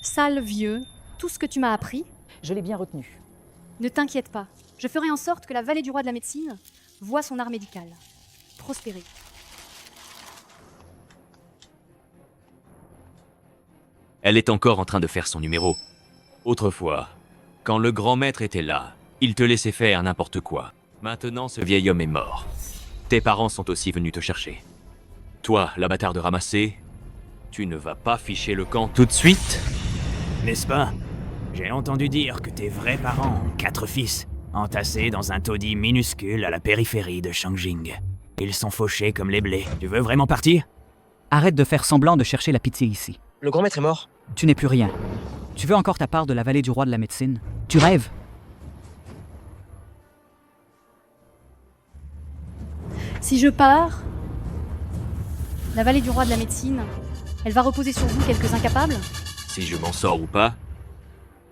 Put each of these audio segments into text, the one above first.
Sale vieux, tout ce que tu m'as appris, Je l'ai bien retenu. ne t'inquiète pas. Je ferai en sorte que la vallée du roi de la médecine voie son art médical prospérer. Elle est encore en train de faire son numéro. Autrefois, quand le grand maître était là, il te laissait faire n'importe quoi. Maintenant, ce vieil homme est mort. Tes parents sont aussi venus te chercher. Toi, la bâtarde ramassée, tu ne vas pas ficher le camp tout de suite? N'est-ce pas? J'ai entendu dire que tes vrais parents ont 4 fils, entassés dans un taudis minuscule à la périphérie de Shangjing. Ils sont fauchés comme les blés. Tu veux vraiment partir? Arrête de faire semblant de chercher la pitié ici. Le grand maître est mort. Tu n'es plus rien. Tu veux encore ta part de la vallée du roi de la médecine? Tu rêves? Si je pars, la vallée du roi de la médecine, elle va reposer sur vous quelques incapables? Si je m'en sors ou pas,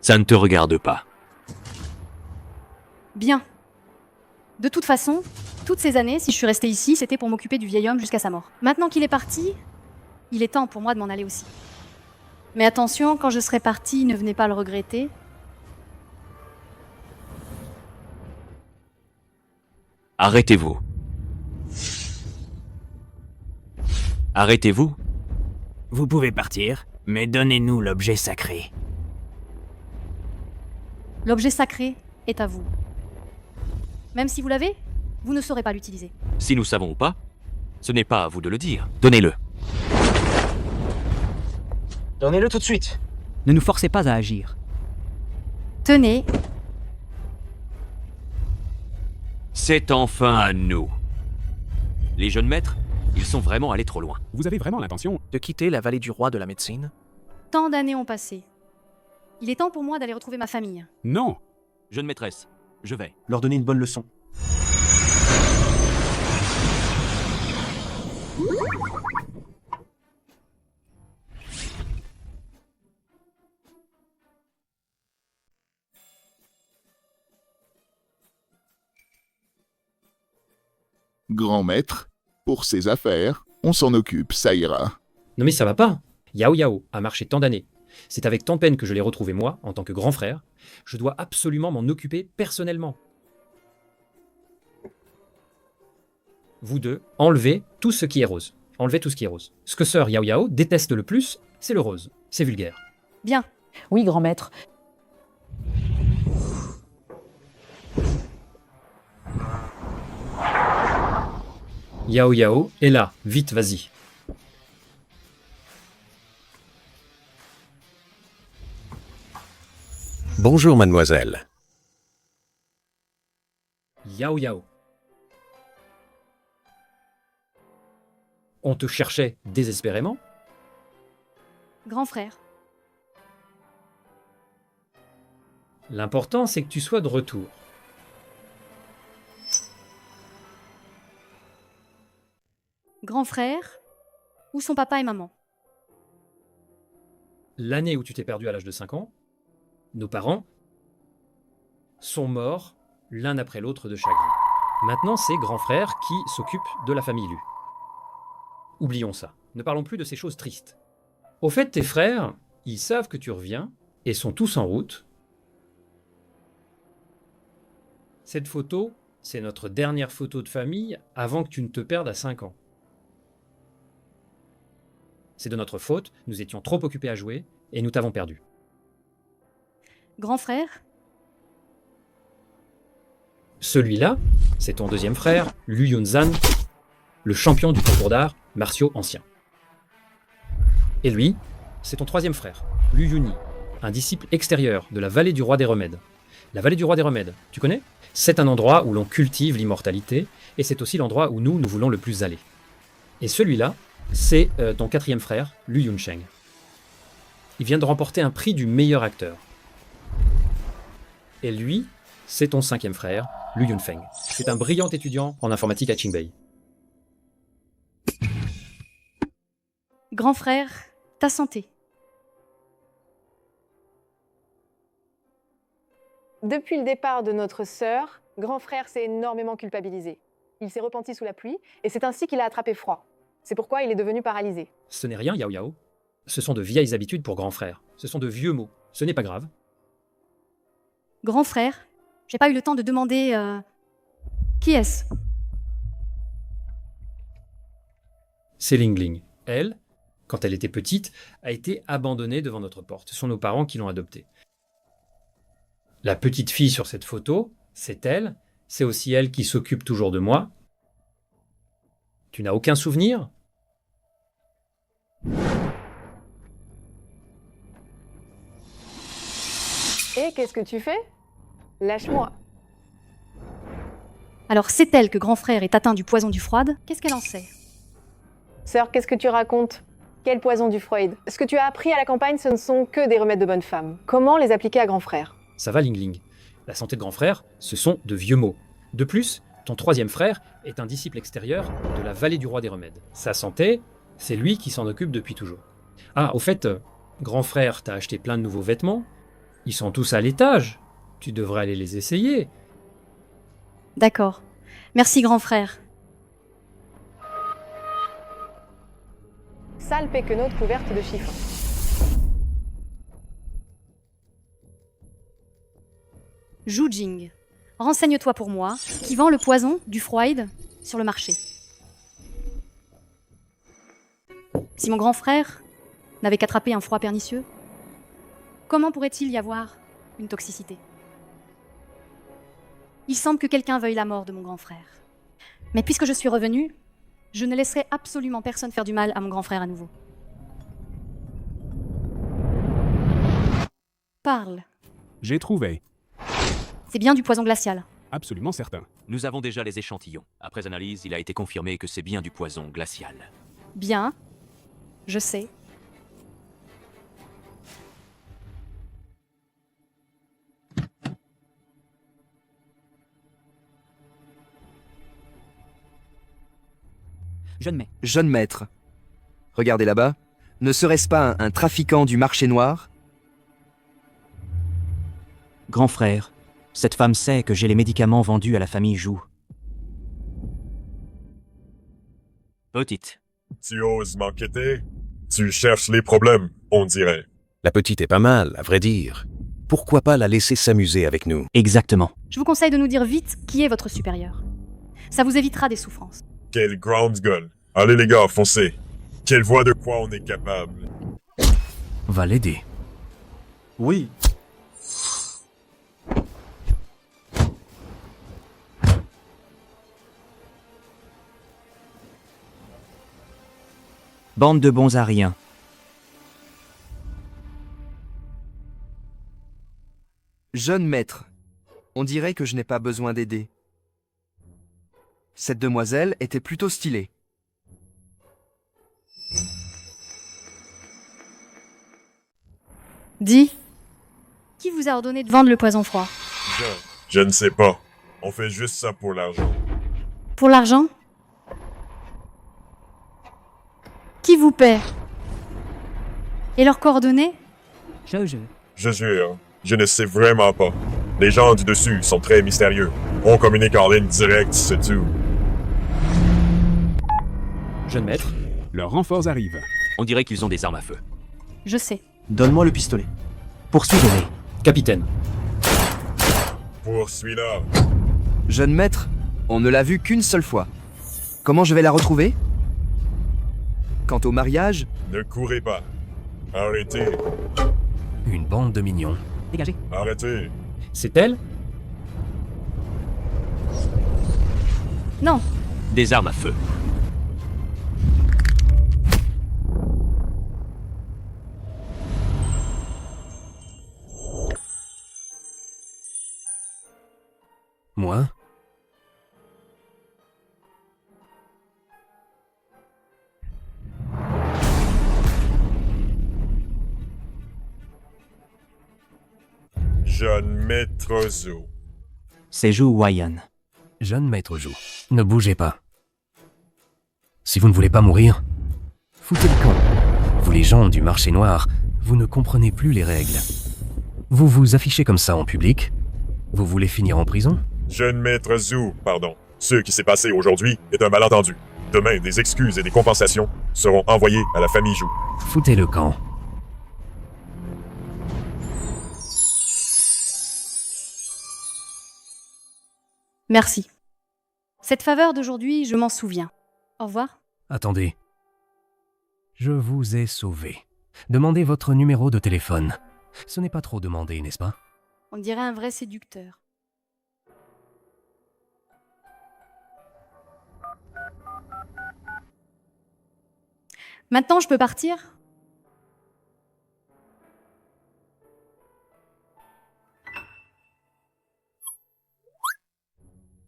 ça ne te regarde pas. Bien. De toute façon, toutes ces années, si je suis restée ici, c'était pour m'occuper du vieil homme jusqu'à sa mort. Maintenant qu'il est parti, il est temps pour moi de m'en aller aussi. Mais attention, quand je serai partie, ne venez pas le regretter. Arrêtez-vous. Arrêtez-vous. Vous pouvez partir, mais donnez-nous l'objet sacré. L'objet sacré est à vous. Même si vous l'avez, vous ne saurez pas l'utiliser. Si nous savons ou pas, ce n'est pas à vous de le dire. Donnez-le. Donnez-le tout de suite. Ne nous forcez pas à agir. Tenez, C'est enfin à nous. Les jeunes maîtres, ils sont vraiment allés trop loin. Vous avez vraiment l'intention? De quitter la vallée du roi de la médecine. tant d'années ont passé. Il est temps pour moi d'aller retrouver ma famille. Non! Jeune maîtresse, je vais. Leur donner une bonne leçon. Grand maître, pour ses affaires, on s'en occupe, ça ira. Non mais ça va pas. Yao Yao a marché tant d'années. C'est avec tant de peine que je l'ai retrouvé moi, en tant que grand frère. Je dois absolument m'en occuper personnellement. Vous deux, enlevez tout ce qui est rose. Enlevez tout ce qui est rose. Ce que sœur Yao Yao déteste le plus, c'est le rose. C'est vulgaire. Bien, Oui, grand maître. Yao Yao est là. Vite, vas-y. Bonjour, mademoiselle. Yao Yao. On te cherchait désespérément. grand frère. L'important, c'est que tu sois de retour. Grand frère, où sont papa et maman? L'année où tu t'es perdu à l'âge de 5 ans, nos parents sont morts l'un après l'autre de chagrin. Maintenant, c'est grand frère qui s'occupe de la famille Lu. Oublions ça. Ne parlons plus de ces choses tristes. Au fait, tes frères, ils savent que tu reviens et sont tous en route. Cette photo, c'est notre dernière photo de famille avant que tu ne te perdes à 5 ans. C'est de notre faute, nous étions trop occupés à jouer et nous t'avons perdu. Grand frère, Celui-là, c'est ton deuxième frère, Lu Yunzan, le champion du concours d'art martiaux ancien. Et lui, c'est ton troisième frère, Lu Yuni, un disciple extérieur de la vallée du roi des remèdes. La vallée du roi des remèdes, tu connais? C'est un endroit où l'on cultive l'immortalité, et c'est aussi l'endroit où nous voulons le plus aller. Et celui-là, c'est ton quatrième frère, Lu Yunsheng. Il vient de remporter un prix du meilleur acteur. Et lui, c'est ton cinquième frère, Lu Yunfeng. C'est un brillant étudiant en informatique à Qingbei. grand frère, ta santé. Depuis le départ de notre sœur, grand frère s'est énormément culpabilisé. Il s'est repenti sous la pluie et c'est ainsi qu'il a attrapé froid. C'est pourquoi il est devenu paralysé. Ce n'est rien, Yao Yao. Ce sont de vieilles habitudes pour grand frère. Ce sont de vieux mots. Ce n'est pas grave. Grand frère, j'ai pas eu le temps de demander qui est-ce? C'est Ling Ling. Elle, quand elle était petite, a été abandonnée devant notre porte. Ce sont nos parents qui l'ont adoptée. La petite fille sur cette photo, c'est elle. C'est aussi elle qui s'occupe toujours de moi. Tu n'as aucun souvenir? Et qu'est-ce que tu fais? Lâche-moi. Alors c'est elle que grand frère est atteint du poison du Freud. Qu'est-ce qu'elle en sait? Sœur, qu'est-ce que tu racontes? Quel poison du Freud? Ce que tu as appris à la campagne, ce ne sont que des remèdes de bonne femme. Comment les appliquer à grand frère? Ça va, Ling Ling. La santé de grand frère, ce sont de vieux mots. De plus, ton troisième frère est un disciple extérieur de la vallée du roi des remèdes. Sa santé, c'est lui qui s'en occupe depuis toujours. Ah, au fait, grand frère t'a acheté plein de nouveaux vêtements. Ils sont tous à l'étage. Tu devrais aller les essayer. D'accord. Merci grand frère. Sale péquenote couverte de chiffons. Zhu Jing, renseigne-toi pour moi, qui vend le poison du Freud sur le marché. Si mon grand frère n'avait qu'attrapé un froid pernicieux, comment pourrait-il y avoir une toxicité? Il semble que quelqu'un veuille la mort de mon grand frère. Mais puisque je suis revenue, je ne laisserai absolument personne faire du mal à mon grand frère à nouveau. Parle. J'ai trouvé. C'est bien du poison glacial. Absolument certain. Nous avons déjà les échantillons. Après analyse, il a été confirmé que c'est bien du poison glacial. Bien. Je sais. Jeune mai. Jeune maître. Regardez là-bas. Ne serait-ce pas un trafiquant du marché noir? Grand frère, cette femme sait que j'ai les médicaments vendus à la famille Jou. Petite. Tu oses m'enquêter? Tu cherches les problèmes, on dirait. La petite est pas mal, à vrai dire. Pourquoi pas la laisser s'amuser avec nous? Exactement. Je vous conseille de nous dire vite qui est votre supérieur. Ça vous évitera des souffrances. Quel ground gun. Allez les gars, foncez. Quelle voit de quoi on est capable. Va l'aider. Oui. Bande de bons à rien. Jeune maître. On dirait que je n'ai pas besoin d'aider. Cette demoiselle était plutôt stylée. Dis, qui vous a ordonné de vendre le poison froid? Je ne sais pas. On fait juste ça pour l'argent. Pour l'argent? Qui vous paie? Et leurs coordonnées? Je jure, je ne sais vraiment pas. Les gens du dessus sont très mystérieux. On communique en ligne directe, c'est tout. Jeune maître. Leurs renforts arrivent. On dirait qu'ils ont des armes à feu. Je sais. Donne-moi le pistolet. Poursuivez-les. Capitaine. Pour celui-là. Jeune maître, on ne l'a vue qu'une seule fois. Comment je vais la retrouver? Quant au mariage... Ne courez pas. Arrêtez. Une bande de mignons. Dégagez. Arrêtez. C'est elle? Non. Des armes à feu. Moi? Jeune maître Zhou. C'est Zhu Huaiyan. Jeune maître Jou, ne bougez pas. Si vous ne voulez pas mourir, foutez le camp. Vous les gens du marché noir, vous ne comprenez plus les règles. Vous vous affichez comme ça en public? Vous voulez finir en prison? Jeune maître Zhou, pardon. Ce qui s'est passé aujourd'hui est un malentendu. Demain, des excuses et des compensations seront envoyées à la famille Jou. Foutez le camp. Merci. Cette faveur d'aujourd'hui, je m'en souviens. Au revoir. Attendez. Je vous ai sauvé. Demandez votre numéro de téléphone. Ce n'est pas trop demandé, n'est-ce pas? On dirait un vrai séducteur. Maintenant, je peux partir?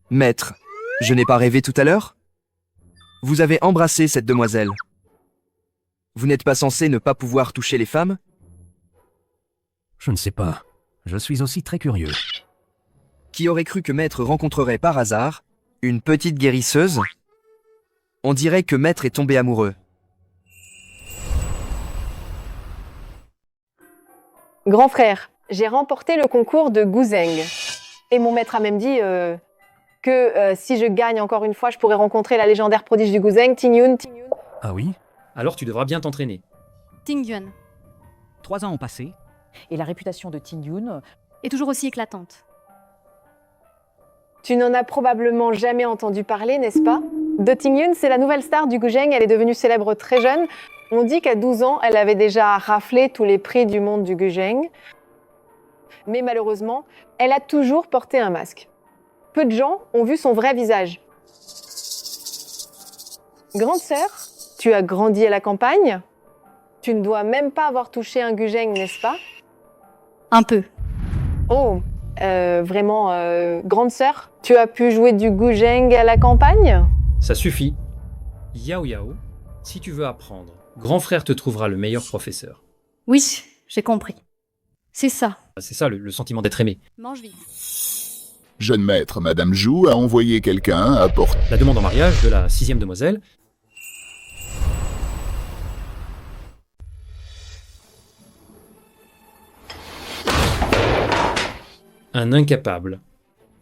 Maître, je n'ai pas rêvé tout à l'heure? Vous avez embrassé cette demoiselle. Vous n'êtes pas censé ne pas pouvoir toucher les femmes? Je ne sais pas. Je suis aussi très curieux. Qui aurait cru que Maître rencontrerait par hasard une petite guérisseuse? On dirait que Maître est tombé amoureux. Grand frère, j'ai remporté le concours de Guzheng. Et mon maître a même dit que si je gagne encore une fois, je pourrais rencontrer la légendaire prodige du Guzheng, Tingyun. Ah oui? Alors tu devras bien t'entraîner. Tingyun 3 ans ont passé. Et la réputation de Tingyun est toujours aussi éclatante. Tu n'en as probablement jamais entendu parler, n'est-ce pas? De Tingyun, c'est la nouvelle star du Guzheng. Elle est devenue célèbre très jeune. On dit qu'à 12 ans, elle avait déjà raflé tous les prix du monde du Guzheng. Mais malheureusement, elle a toujours porté un masque. Peu de gens ont vu son vrai visage. Grande sœur, tu as grandi à la campagne. Tu ne dois même pas avoir touché un Guzheng, n'est-ce pas? Un peu. Oh, vraiment, grande sœur, tu as pu jouer du Guzheng à la campagne? Ça suffit. Yao Yao, si tu veux apprendre, grand frère te trouvera le meilleur professeur. Oui, j'ai compris. C'est ça. C'est ça le sentiment d'être aimé. Mange vite. Jeune maître, Madame Jou a envoyé quelqu'un apporter La demande en mariage de la 6e demoiselle. Un incapable.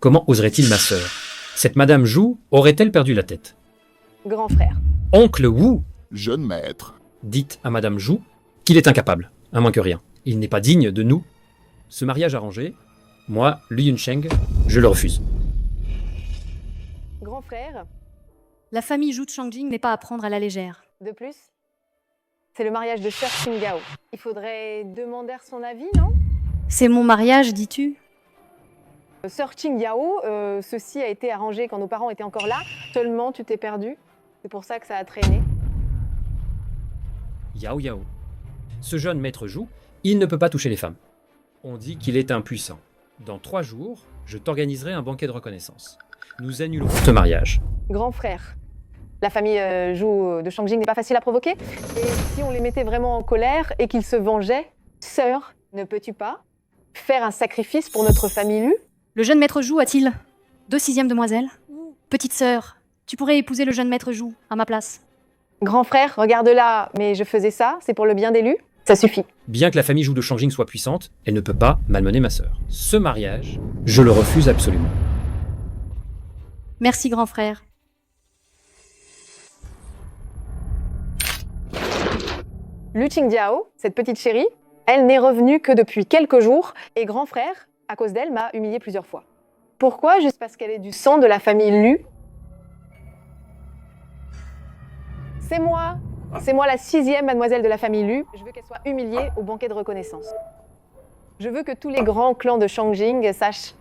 Comment oserait-il ma sœur? Cette Madame Jou aurait-elle perdu la tête? Grand frère. Oncle Wu, jeune maître. dites à Madame Jou qu'il est incapable, à moins que rien. Il n'est pas digne de nous. Ce mariage arrangé, moi, Lu Yunsheng, je le refuse. Grand frère. La famille Zhu de Changjing n'est pas à prendre à la légère. De plus, c'est le mariage de Sir Qinggao. Il faudrait demander son avis, non? C'est mon mariage, dis-tu? Sir Qinggao, ceci a été arrangé quand nos parents étaient encore là. Seulement, tu t'es perdu. C'est pour ça que ça a traîné. Yao Yao. Ce jeune maître Jou, il ne peut pas toucher les femmes. On dit qu'il est impuissant. Dans 3 jours, je t'organiserai un banquet de reconnaissance. Nous annulons ce mariage. Grand frère, la famille Zhu de Changjing n'est pas facile à provoquer. Et si on les mettait vraiment en colère et qu'ils se vengeaient, sœur, ne peux-tu pas faire un sacrifice pour notre famille Lu? Le jeune maître Zhu a-t-il 2 6e demoiselles? Petite sœur, tu pourrais épouser le jeune maître Zhu à ma place. Grand frère, regarde là, mais je faisais ça, c'est pour le bien des Lu? Ça suffit. Bien que la famille Zhu de Changjing soit puissante, elle ne peut pas malmener ma sœur. Ce mariage, je le refuse absolument. Merci, grand frère. Lu Qingjiao, cette petite chérie, elle n'est revenue que depuis quelques jours et grand frère, à cause d'elle, m'a humiliée plusieurs fois. Pourquoi? Juste parce qu'elle est du sang de la famille Lu. C'est moi la 6e mademoiselle de la famille Lu. Je veux qu'elle soit humiliée au banquet de reconnaissance. Je veux que tous les grands clans de Changjing sachent.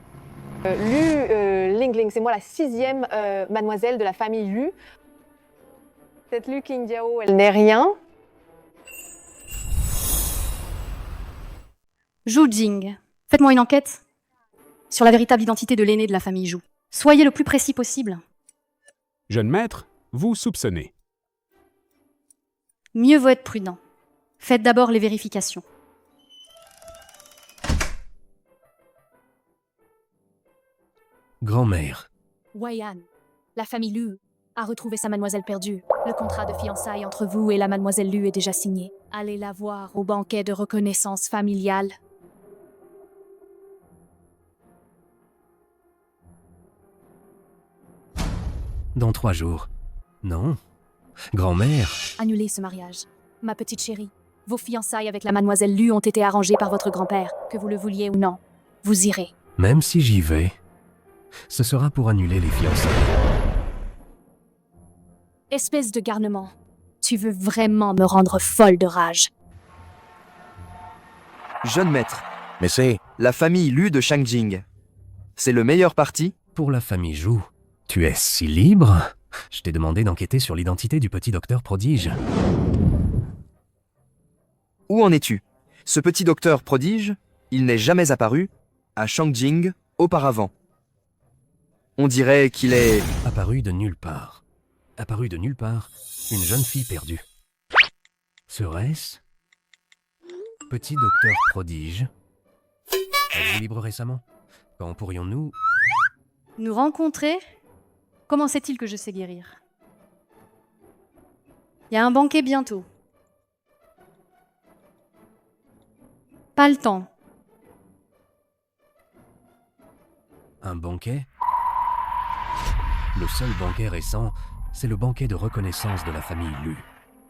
Lu Lingling, c'est moi la 6e mademoiselle de la famille Lu. Cette Lu Qingjiao, elle n'est rien. Zhu Jing, faites-moi une enquête sur la véritable identité de l'aîné de la famille Zhu. Soyez le plus précis possible. Jeune maître, vous soupçonnez. Mieux vaut être prudent. Faites d'abord les vérifications. Grand-mère. Waian, la famille Lu a retrouvé sa mademoiselle perdue. Le contrat de fiançailles entre vous et la mademoiselle Lu est déjà signé. Allez la voir au banquet de reconnaissance familiale. Dans 3 jours. Non, Grand-mère, Annulez ce mariage. Ma petite chérie, vos fiançailles avec la mademoiselle Lu ont été arrangées par votre grand-père, que vous le vouliez ou non. Vous irez. même si j'y vais, ce sera pour annuler les fiançailles. Espèce de garnement. Tu veux vraiment me rendre folle de rage. Jeune maître, Mais c'est la famille Lu de Shangjing. C'est le meilleur parti? pour la famille Zhou. Tu es si libre? Je t'ai demandé d'enquêter sur l'identité du petit docteur prodige. Où en es-tu? Ce petit docteur prodige, il n'est jamais apparu à Shangjing auparavant. On dirait qu'il est... Apparu de nulle part. Apparu de nulle part, une jeune fille perdue. Serait-ce petit docteur prodige? Êtes-vous libre récemment? Quand pourrions-nous... Nous rencontrer? Comment sait-il que je sais guérir? Il y a un banquet bientôt. Pas le temps. Un banquet? Le seul banquet récent, c'est le banquet de reconnaissance de la famille Lu.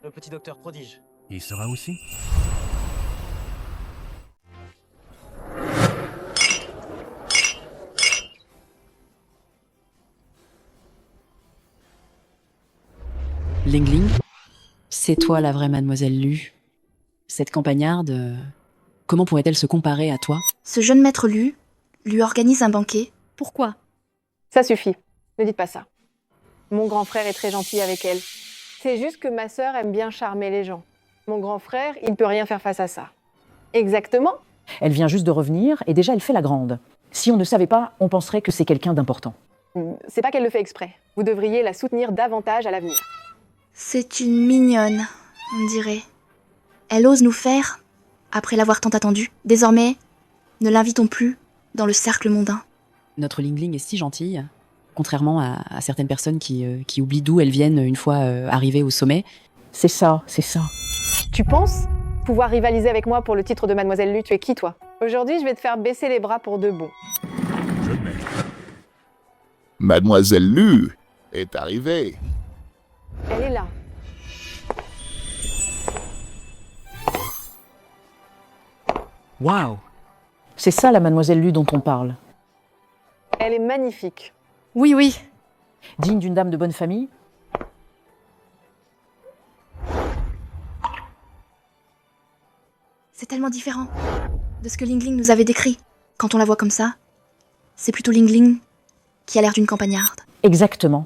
Le petit docteur prodige. Il sera aussi? Ling Ling, c'est toi la vraie mademoiselle Lu. Cette campagnarde, comment pourrait-elle se comparer à toi? Ce jeune maître Lu lui organise un banquet. Pourquoi? Ça suffit. Ne dites pas ça. Mon grand frère est très gentil avec elle. C'est juste que ma sœur aime bien charmer les gens. Mon grand frère, il ne peut rien faire face à ça. Exactement. Elle vient juste de revenir et déjà elle fait la grande. Si on ne savait pas, on penserait que c'est quelqu'un d'important. C'est pas qu'elle le fait exprès. Vous devriez la soutenir davantage à l'avenir. C'est une mignonne, on dirait. Elle ose nous faire, après l'avoir tant attendue. Désormais, ne l'invitons plus dans le cercle mondain. Notre Ling Ling est si gentille, contrairement à certaines personnes qui oublient d'où elles viennent une fois arrivées au sommet. C'est ça, c'est ça. Tu penses pouvoir rivaliser avec moi pour le titre de Mademoiselle Lu? Tu es qui, toi? Aujourd'hui, je vais te faire baisser les bras pour de bon. Mademoiselle Lu est arrivée. Elle est là. Waouh! C'est ça la mademoiselle Lu dont on parle. Elle est magnifique. Oui, oui. Digne d'une dame de bonne famille. C'est tellement différent de ce que Ling Ling nous avait décrit. Quand on la voit comme ça, c'est plutôt Ling Ling qui a l'air d'une campagnarde. Exactement.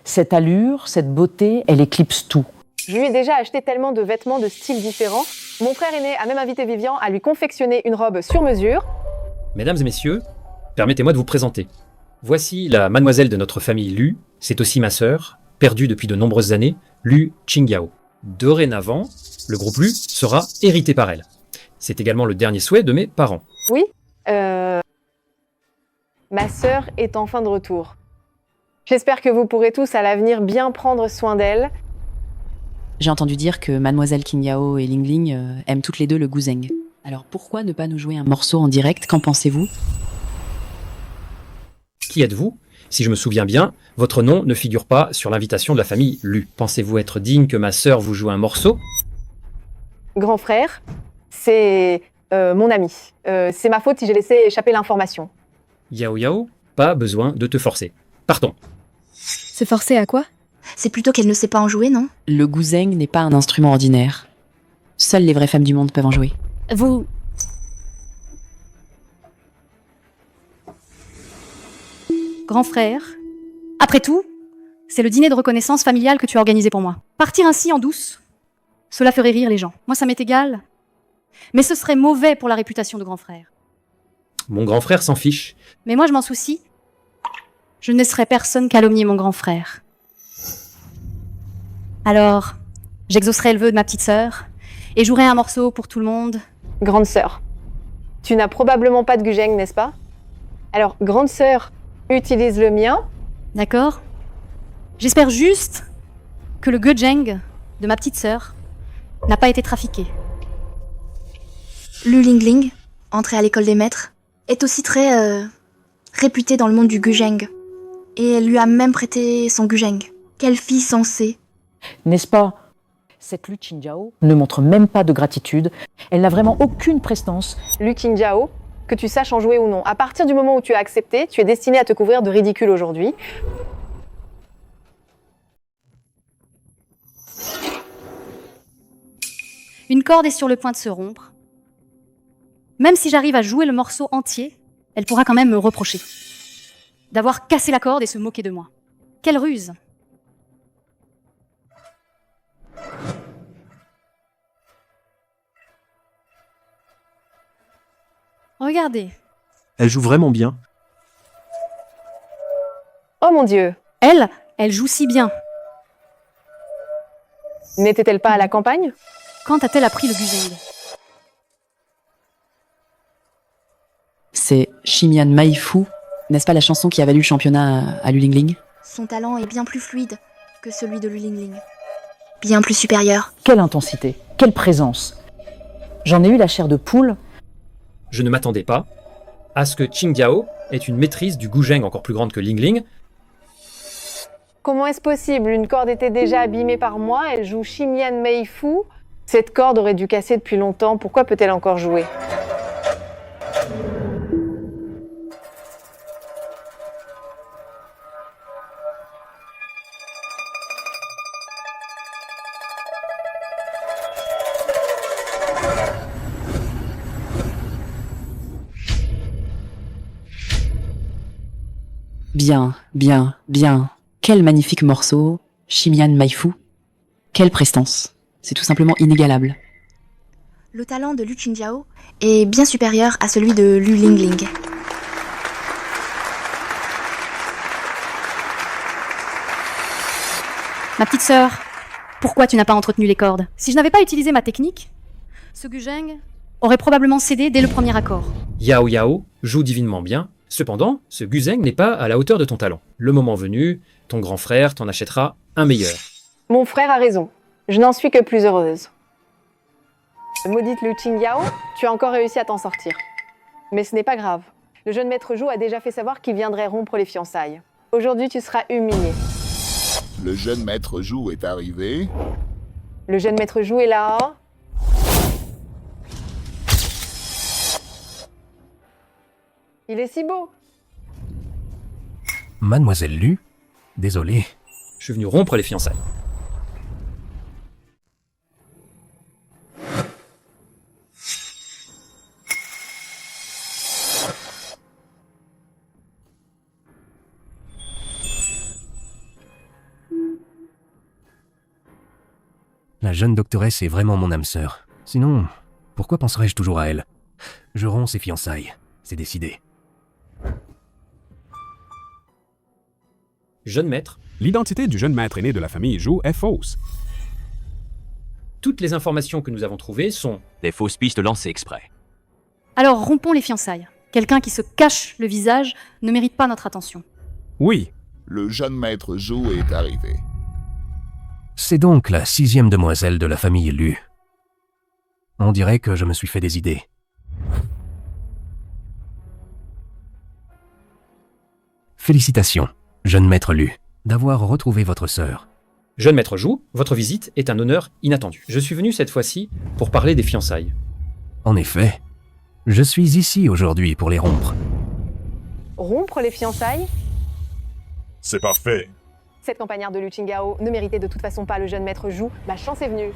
Cette allure, cette beauté, elle éclipse tout. Je lui ai déjà acheté tellement de vêtements de styles différents. Mon frère aîné a même invité Vivian à lui confectionner une robe sur mesure. Mesdames et messieurs, permettez-moi de vous présenter. Voici la mademoiselle de notre famille Lu, c'est aussi ma sœur, perdue depuis de nombreuses années, Lu Qingyao. Dorénavant, le groupe Lu sera hérité par elle. C'est également le dernier souhait de mes parents. Oui, ma sœur est enfin de retour. J'espère que vous pourrez tous à l'avenir bien prendre soin d'elle. J'ai entendu dire que mademoiselle Qingyao et Ling Ling aiment toutes les deux le guzheng. Alors pourquoi ne pas nous jouer un morceau en direct? Qu'en pensez-vous? Qui êtes-vous? Si je me souviens bien, votre nom ne figure pas sur l'invitation de la famille Lu. Pensez-vous être digne que ma sœur vous joue un morceau? Grand frère, c'est mon ami. C'est ma faute si j'ai laissé échapper l'information. Yao Yao, pas besoin de te forcer. Partons. Se forcer à quoi? C'est plutôt qu'elle ne sait pas en jouer, non? Le guzheng n'est pas un instrument ordinaire. Seules les vraies femmes du monde peuvent en jouer. Vous... Grand frère, après tout, c'est le dîner de reconnaissance familiale que tu as organisé pour moi. Partir ainsi en douce, cela ferait rire les gens. Moi, ça m'est égal. Mais ce serait mauvais pour la réputation de grand frère. Mon grand frère s'en fiche. Mais moi, je m'en soucie. Je ne laisserai personne calomnier mon grand frère. Alors, j'exaucerai le vœu de ma petite sœur et jouerai un morceau pour tout le monde. Grande sœur, tu n'as probablement pas de guzheng, n'est-ce pas? Alors, grande sœur, utilise le mien. D'accord? J'espère juste que le guzheng de ma petite sœur n'a pas été trafiqué. Lu Ling Ling, entrée à l'école des maîtres, est aussi très réputée dans le monde du guzheng. Et elle lui a même prêté son guzheng. Quelle fille sensée N'est-ce pas? Cette Lu Qingjiao ne montre même pas de gratitude. Elle n'a vraiment aucune prestance. Lu Qingjiao, que tu saches en jouer ou non. À partir du moment où tu as accepté, tu es destiné à te couvrir de ridicule aujourd'hui. Une corde est sur le point de se rompre. Même si j'arrive à jouer le morceau entier, elle pourra quand même me reprocher d'avoir cassé la corde et se moquer de moi. Quelle ruse! Regardez. Elle joue vraiment bien. Oh mon Dieu! Elle joue si bien. N'était-elle pas à la campagne? Quand a-t-elle appris le guzheng? C'est Ximian Maifu, n'est-ce pas la chanson qui a valu le championnat à Lu Lingling? Son talent est bien plus fluide que celui de Lu Lingling. Bien plus supérieur. Quelle intensité, quelle présence. J'en ai eu la chair de poule. Je ne m'attendais pas à ce que Qingjiao ait une maîtrise du guzheng encore plus grande que Lingling. Comment est-ce possible? Une corde était déjà abîmée par moi, elle joue Ximian Meifu. Cette corde aurait dû casser depuis longtemps, pourquoi peut-elle encore jouer? Bien, bien, bien. Quel magnifique morceau, Ximian Maifu. Quelle prestance. C'est tout simplement inégalable. Le talent de Lu Qingjiao est bien supérieur à celui de Lu Lingling. Ma petite sœur, pourquoi tu n'as pas entretenu les cordes? Si je n'avais pas utilisé ma technique, ce guzheng aurait probablement cédé dès le premier accord. Yao Yao joue divinement bien. Cependant, ce guzheng n'est pas à la hauteur de ton talent. Le moment venu, ton grand frère t'en achètera un meilleur. Mon frère a raison. Je n'en suis que plus heureuse. Maudite Lu Qingjiao, tu as encore réussi à t'en sortir. Mais ce n'est pas grave. Le jeune maître Zhou a déjà fait savoir qu'il viendrait rompre les fiançailles. Aujourd'hui, tu seras humilié. Le jeune maître Zhou est arrivé. Le jeune maître Zhou est là. Il est si beau. Mademoiselle Lu, désolé. Je suis venu rompre les fiançailles. La jeune doctoresse est vraiment mon âme sœur. Sinon, pourquoi penserais-je toujours à elle? Je romps ses fiançailles. C'est décidé. Jeune maître. L'identité du jeune maître aîné de la famille Zhou est fausse. Toutes les informations que nous avons trouvées sont des fausses pistes lancées exprès. Alors rompons les fiançailles. Quelqu'un qui se cache le visage ne mérite pas notre attention. Oui. Le jeune maître Zhou est arrivé. C'est donc la 6e demoiselle de la famille Lu. On dirait que je me suis fait des idées. Félicitations, jeune maître Lu, d'avoir retrouvé votre sœur. Jeune maître Zhou, votre visite est un honneur inattendu. Je suis venu cette fois-ci pour parler des fiançailles. En effet, je suis ici aujourd'hui pour les rompre. Rompre les fiançailles? C'est parfait. Cette campagnarde de Lu Qingjiao ne méritait de toute façon pas le jeune maître Zhou. Ma chance est venue.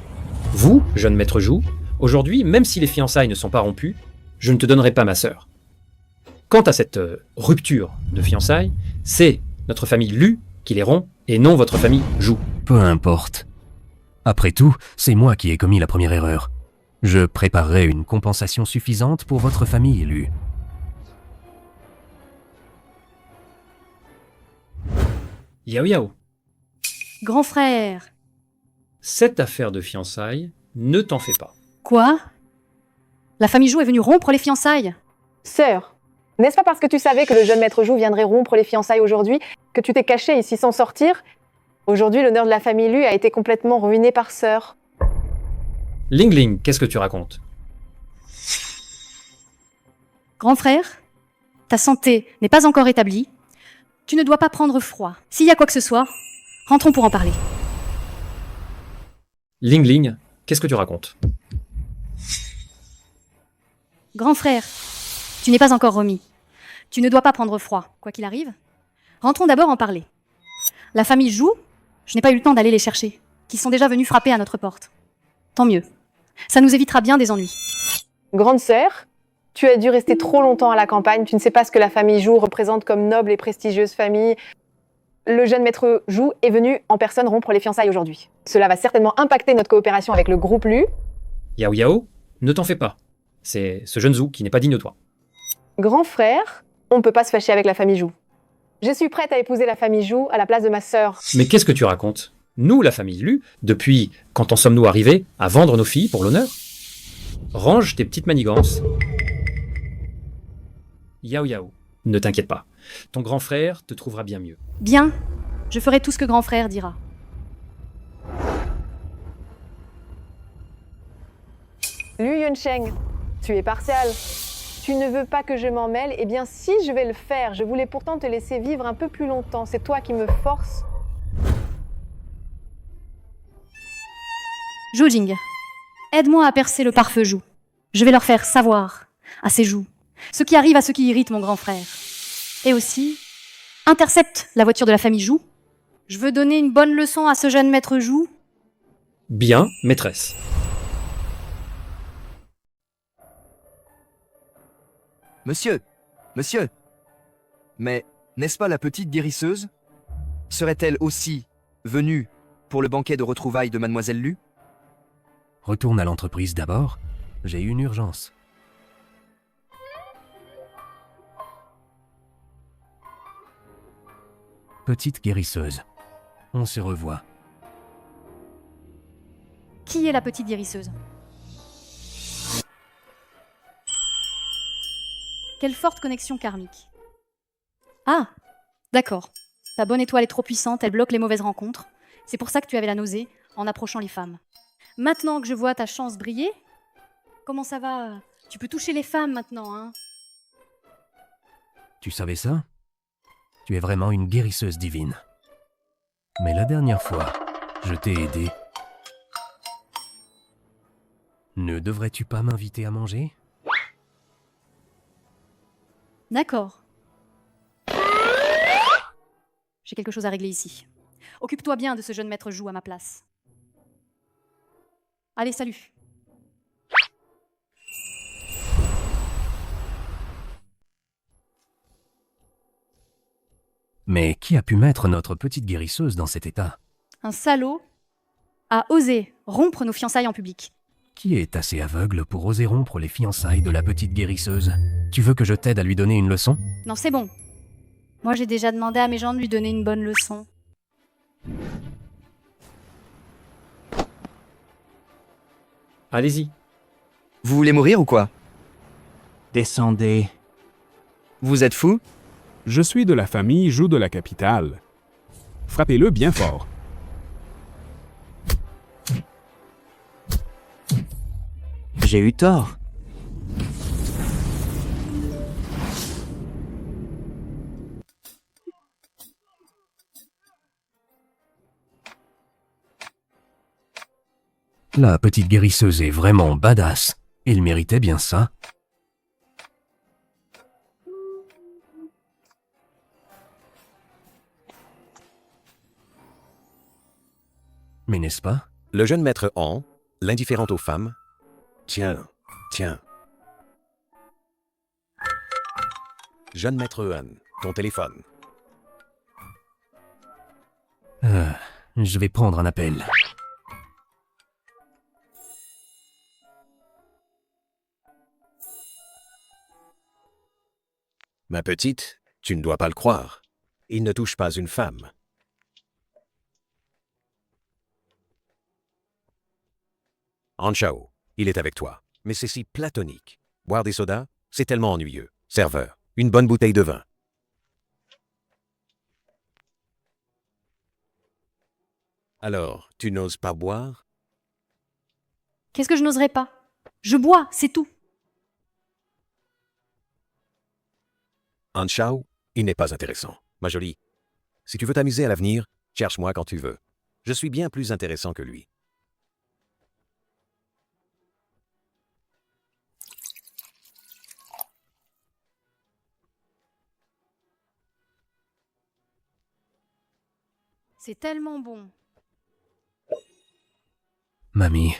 Vous, jeune maître Zhou, aujourd'hui, même si les fiançailles ne sont pas rompues, je ne te donnerai pas ma sœur. Quant à cette rupture de fiançailles, c'est notre famille Lu qui les rompt et non votre famille Zhou. Peu importe. Après tout, c'est moi qui ai commis la première erreur. Je préparerai une compensation suffisante pour votre famille Lu. Yao Yao. Grand frère. Cette affaire de fiançailles, ne t'en fais pas. Quoi? La famille Zhou est venue rompre les fiançailles? Sœur, n'est-ce pas parce que tu savais que le jeune maître Zhou viendrait rompre les fiançailles aujourd'hui que tu t'es caché ici sans sortir? Aujourd'hui, l'honneur de la famille Lu a été complètement ruiné par sœur. Lingling, qu'est-ce que tu racontes? Grand frère, ta santé n'est pas encore établie. Tu ne dois pas prendre froid. S'il y a quoi que ce soit, rentrons pour en parler. Ling Ling, qu'est-ce que tu racontes? Grand frère, tu n'es pas encore remis. Tu ne dois pas prendre froid, quoi qu'il arrive. Rentrons d'abord en parler. La famille Jou, je n'ai pas eu le temps d'aller les chercher, qui sont déjà venus frapper à notre porte. Tant mieux. Ça nous évitera bien des ennuis. Grande sœur, tu as dû rester trop longtemps à la campagne. Tu ne sais pas ce que la famille Jou représente comme noble et prestigieuse famille. Le jeune maître Jou est venu en personne rompre les fiançailles aujourd'hui. Cela va certainement impacter notre coopération avec le groupe Lu. Yao Yao, ne t'en fais pas. C'est ce jeune Zhou qui n'est pas digne de toi. Grand frère, on ne peut pas se fâcher avec la famille Jou. Je suis prête à épouser la famille Jou à la place de ma sœur. Mais qu'est-ce que tu racontes? Nous, la famille Lu, depuis quand en sommes-nous arrivés à vendre nos filles pour l'honneur? Range tes petites manigances. Yao Yao, ne t'inquiète pas. Ton grand frère te trouvera bien mieux. Bien, je ferai tout ce que grand frère dira. Lu Yunsheng, tu es partial. Tu ne veux pas que je m'en mêle? Eh bien si, je vais le faire. Je voulais pourtant te laisser vivre un peu plus longtemps. C'est toi qui me forces. Zhou Jing, aide-moi à percer le pare-feu Jou. Je vais leur faire savoir, à ces Jou, ce qui arrive à ceux qui irritent mon grand frère. Et aussi, intercepte la voiture de la famille Jou. Je veux donner une bonne leçon à ce jeune maître Jou. Bien, maîtresse. Monsieur, monsieur. Mais n'est-ce pas la petite guérisseuse? Serait-elle aussi venue pour le banquet de retrouvailles de Mademoiselle Lu? Retourne à l'entreprise d'abord. J'ai une urgence. Petite guérisseuse. On se revoit. Qui est la petite guérisseuse? Quelle forte connexion karmique. Ah, d'accord. Ta bonne étoile est trop puissante, elle bloque les mauvaises rencontres. C'est pour ça que tu avais la nausée en approchant les femmes. Maintenant que je vois ta chance briller, comment ça va? Tu peux toucher les femmes maintenant, hein? Tu savais ça? Tu es vraiment une guérisseuse divine. Mais la dernière fois, je t'ai aidé. Ne devrais-tu pas m'inviter à manger? D'accord. J'ai quelque chose à régler ici. Occupe-toi bien de ce jeune maître Jou à ma place. Allez, salut. Mais qui a pu mettre notre petite guérisseuse dans cet état? Un salaud a osé rompre nos fiançailles en public. Qui est assez aveugle pour oser rompre les fiançailles de la petite guérisseuse? Tu veux que je t'aide à lui donner une leçon? Non, c'est bon. Moi, j'ai déjà demandé à mes gens de lui donner une bonne leçon. Allez-y. Vous voulez mourir ou quoi? Descendez. Vous êtes fou? Je suis de la famille Jou de la capitale. Frappez-le bien fort. J'ai eu tort. La petite guérisseuse est vraiment badass. Il méritait bien ça. Mais n'est-ce pas? Le jeune maître Han, l'indifférente aux femmes. Tiens, tiens. Jeune maître Han, ton téléphone. Je vais prendre un appel. Ma petite, tu ne dois pas le croire. Il ne touche pas une femme. Han Shao, il est avec toi. Mais c'est si platonique. Boire des sodas, c'est tellement ennuyeux. Serveur, une bonne bouteille de vin. Alors, tu n'oses pas boire? Qu'est-ce que je n'oserais pas? Je bois, c'est tout. Han Shao, il n'est pas intéressant. Ma jolie, si tu veux t'amuser à l'avenir, cherche-moi quand tu veux. Je suis bien plus intéressant que lui. C'est tellement bon. Mamie,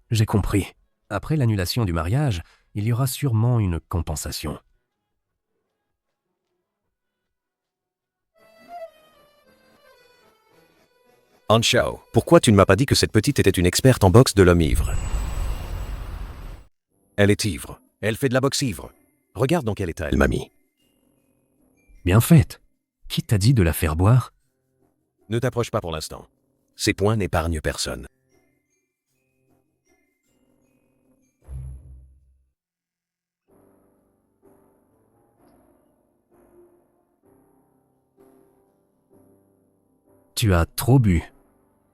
j'ai compris. Après l'annulation du mariage, il y aura sûrement une compensation. Anshao, pourquoi tu ne m'as pas dit que cette petite était une experte en boxe de l'homme ivre? Elle est ivre. Elle fait de la boxe ivre. Regarde dans quel état elle m'a mis. Bien fait. Qui t'a dit de la faire boire? Ne t'approche pas pour l'instant. Ces points n'épargnent personne. Tu as trop bu.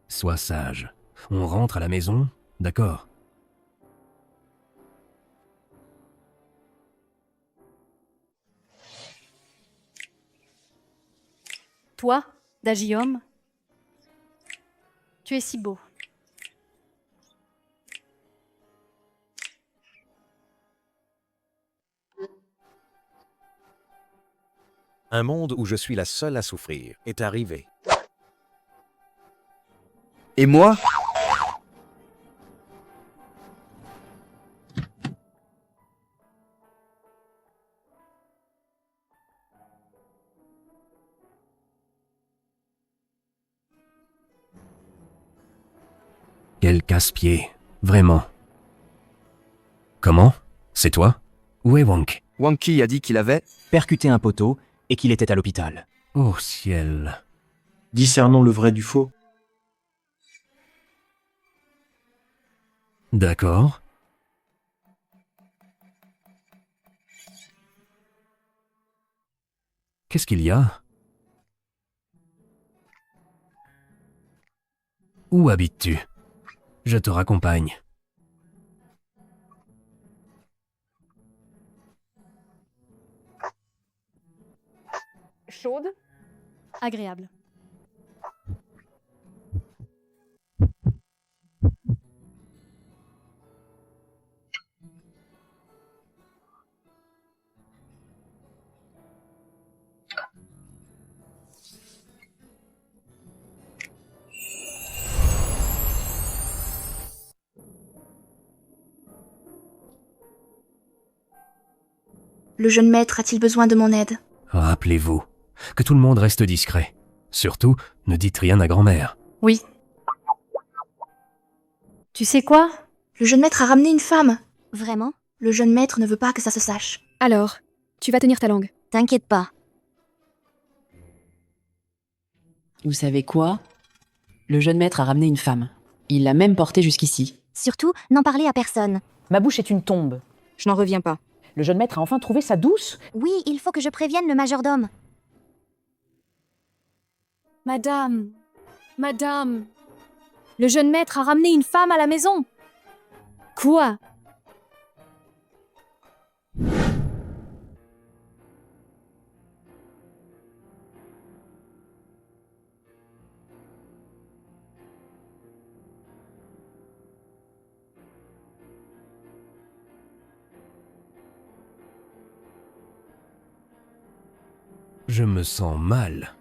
Sois sage. On rentre à la maison, d'accord? Toi, Dagium, tu es si beau. Un monde où je suis la seule à souffrir est arrivé. Et moi? Quel casse-pied, vraiment. Comment? C'est toi? Où est Wonk? Wonky a dit qu'il avait percuté un poteau et qu'il était à l'hôpital. Oh ciel. Discernons le vrai du faux. D'accord. Qu'est-ce qu'il y a? Où habites-tu? Je te raccompagne. Chaude. Agréable. Le jeune maître a-t-il besoin de mon aide? Rappelez-vous, que tout le monde reste discret. Surtout, ne dites rien à grand-mère. Oui. Tu sais quoi? Le jeune maître a ramené une femme. Vraiment? Le jeune maître ne veut pas que ça se sache. Alors, tu vas tenir ta langue. T'inquiète pas. Vous savez quoi? Le jeune maître a ramené une femme. Il l'a même portée jusqu'ici. Surtout, n'en parlez à personne. Ma bouche est une tombe. Je n'en reviens pas. Le jeune maître a enfin trouvé sa douce. Oui, il faut que je prévienne le majordome. Madame, madame, le jeune maître a ramené une femme à la maison. Quoi? Je me sens mal.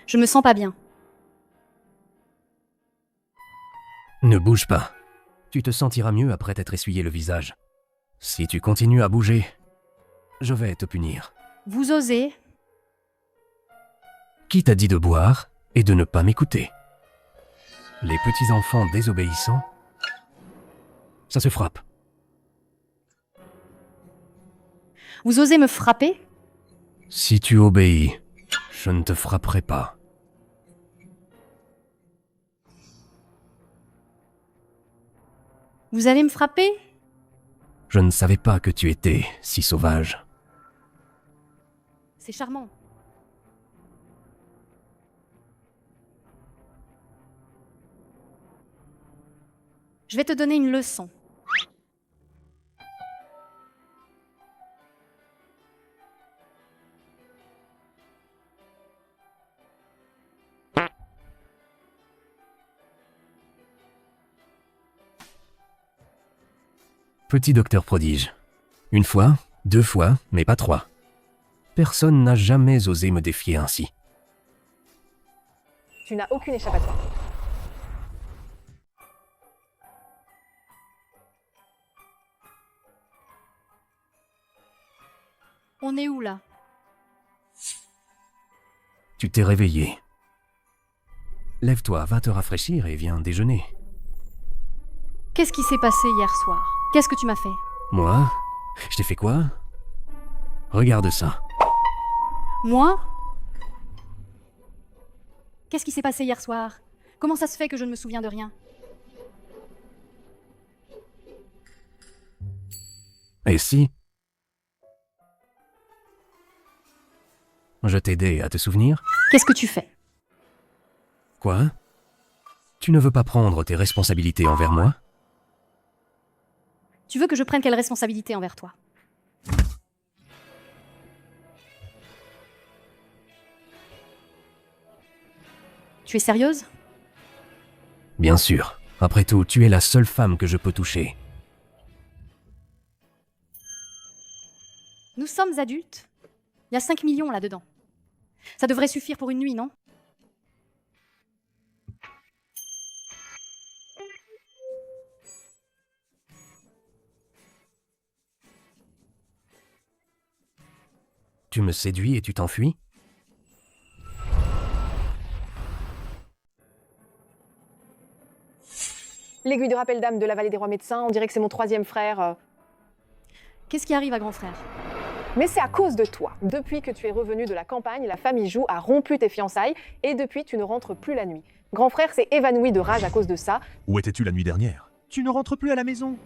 Je me sens pas bien. Ne bouge pas. Tu te sentiras mieux après t'être essuyé le visage. Si tu continues à bouger, je vais te punir. Vous osez? Qui t'a dit de boire et de ne pas m'écouter? Les petits-enfants désobéissants, ça se frappe. Vous osez me frapper? Si tu obéis, je ne te frapperai pas. Vous allez me frapper? Je ne savais pas que tu étais si sauvage. C'est charmant. Je vais te donner une leçon. Petit docteur prodige. Une fois, 2 fois, mais pas 3. Personne n'a jamais osé me défier ainsi. Tu n'as aucune échappatoire. On est où là? Tu t'es réveillé. Lève-toi, va te rafraîchir et viens déjeuner. Qu'est-ce qui s'est passé hier soir? Qu'est-ce que tu m'as fait? Moi? Je t'ai fait quoi? Regarde ça. Moi? Qu'est-ce qui s'est passé hier soir? Comment ça se fait que je ne me souviens de rien? Et si? Je t'aidais à te souvenir? Qu'est-ce que tu fais? Quoi? Tu ne veux pas prendre tes responsabilités envers moi? Tu veux que je prenne quelle responsabilité envers toi? Tu es sérieuse? Bien sûr. Après tout, tu es la seule femme que je peux toucher. Nous sommes adultes. Il y a 5 millions là-dedans. Ça devrait suffire pour une nuit, non? Tu me séduis et tu t'enfuis? L'aiguille de rappel d'âme de la vallée des rois médecins, on dirait que c'est mon 3e frère. Qu'est-ce qui arrive à grand frère? Mais c'est à cause de toi. Depuis que tu es revenu de la campagne, la famille Jou a rompu tes fiançailles et depuis tu ne rentres plus la nuit. Grand frère s'est évanoui de rage à cause de ça. Où étais-tu la nuit dernière? Tu ne rentres plus à la maison.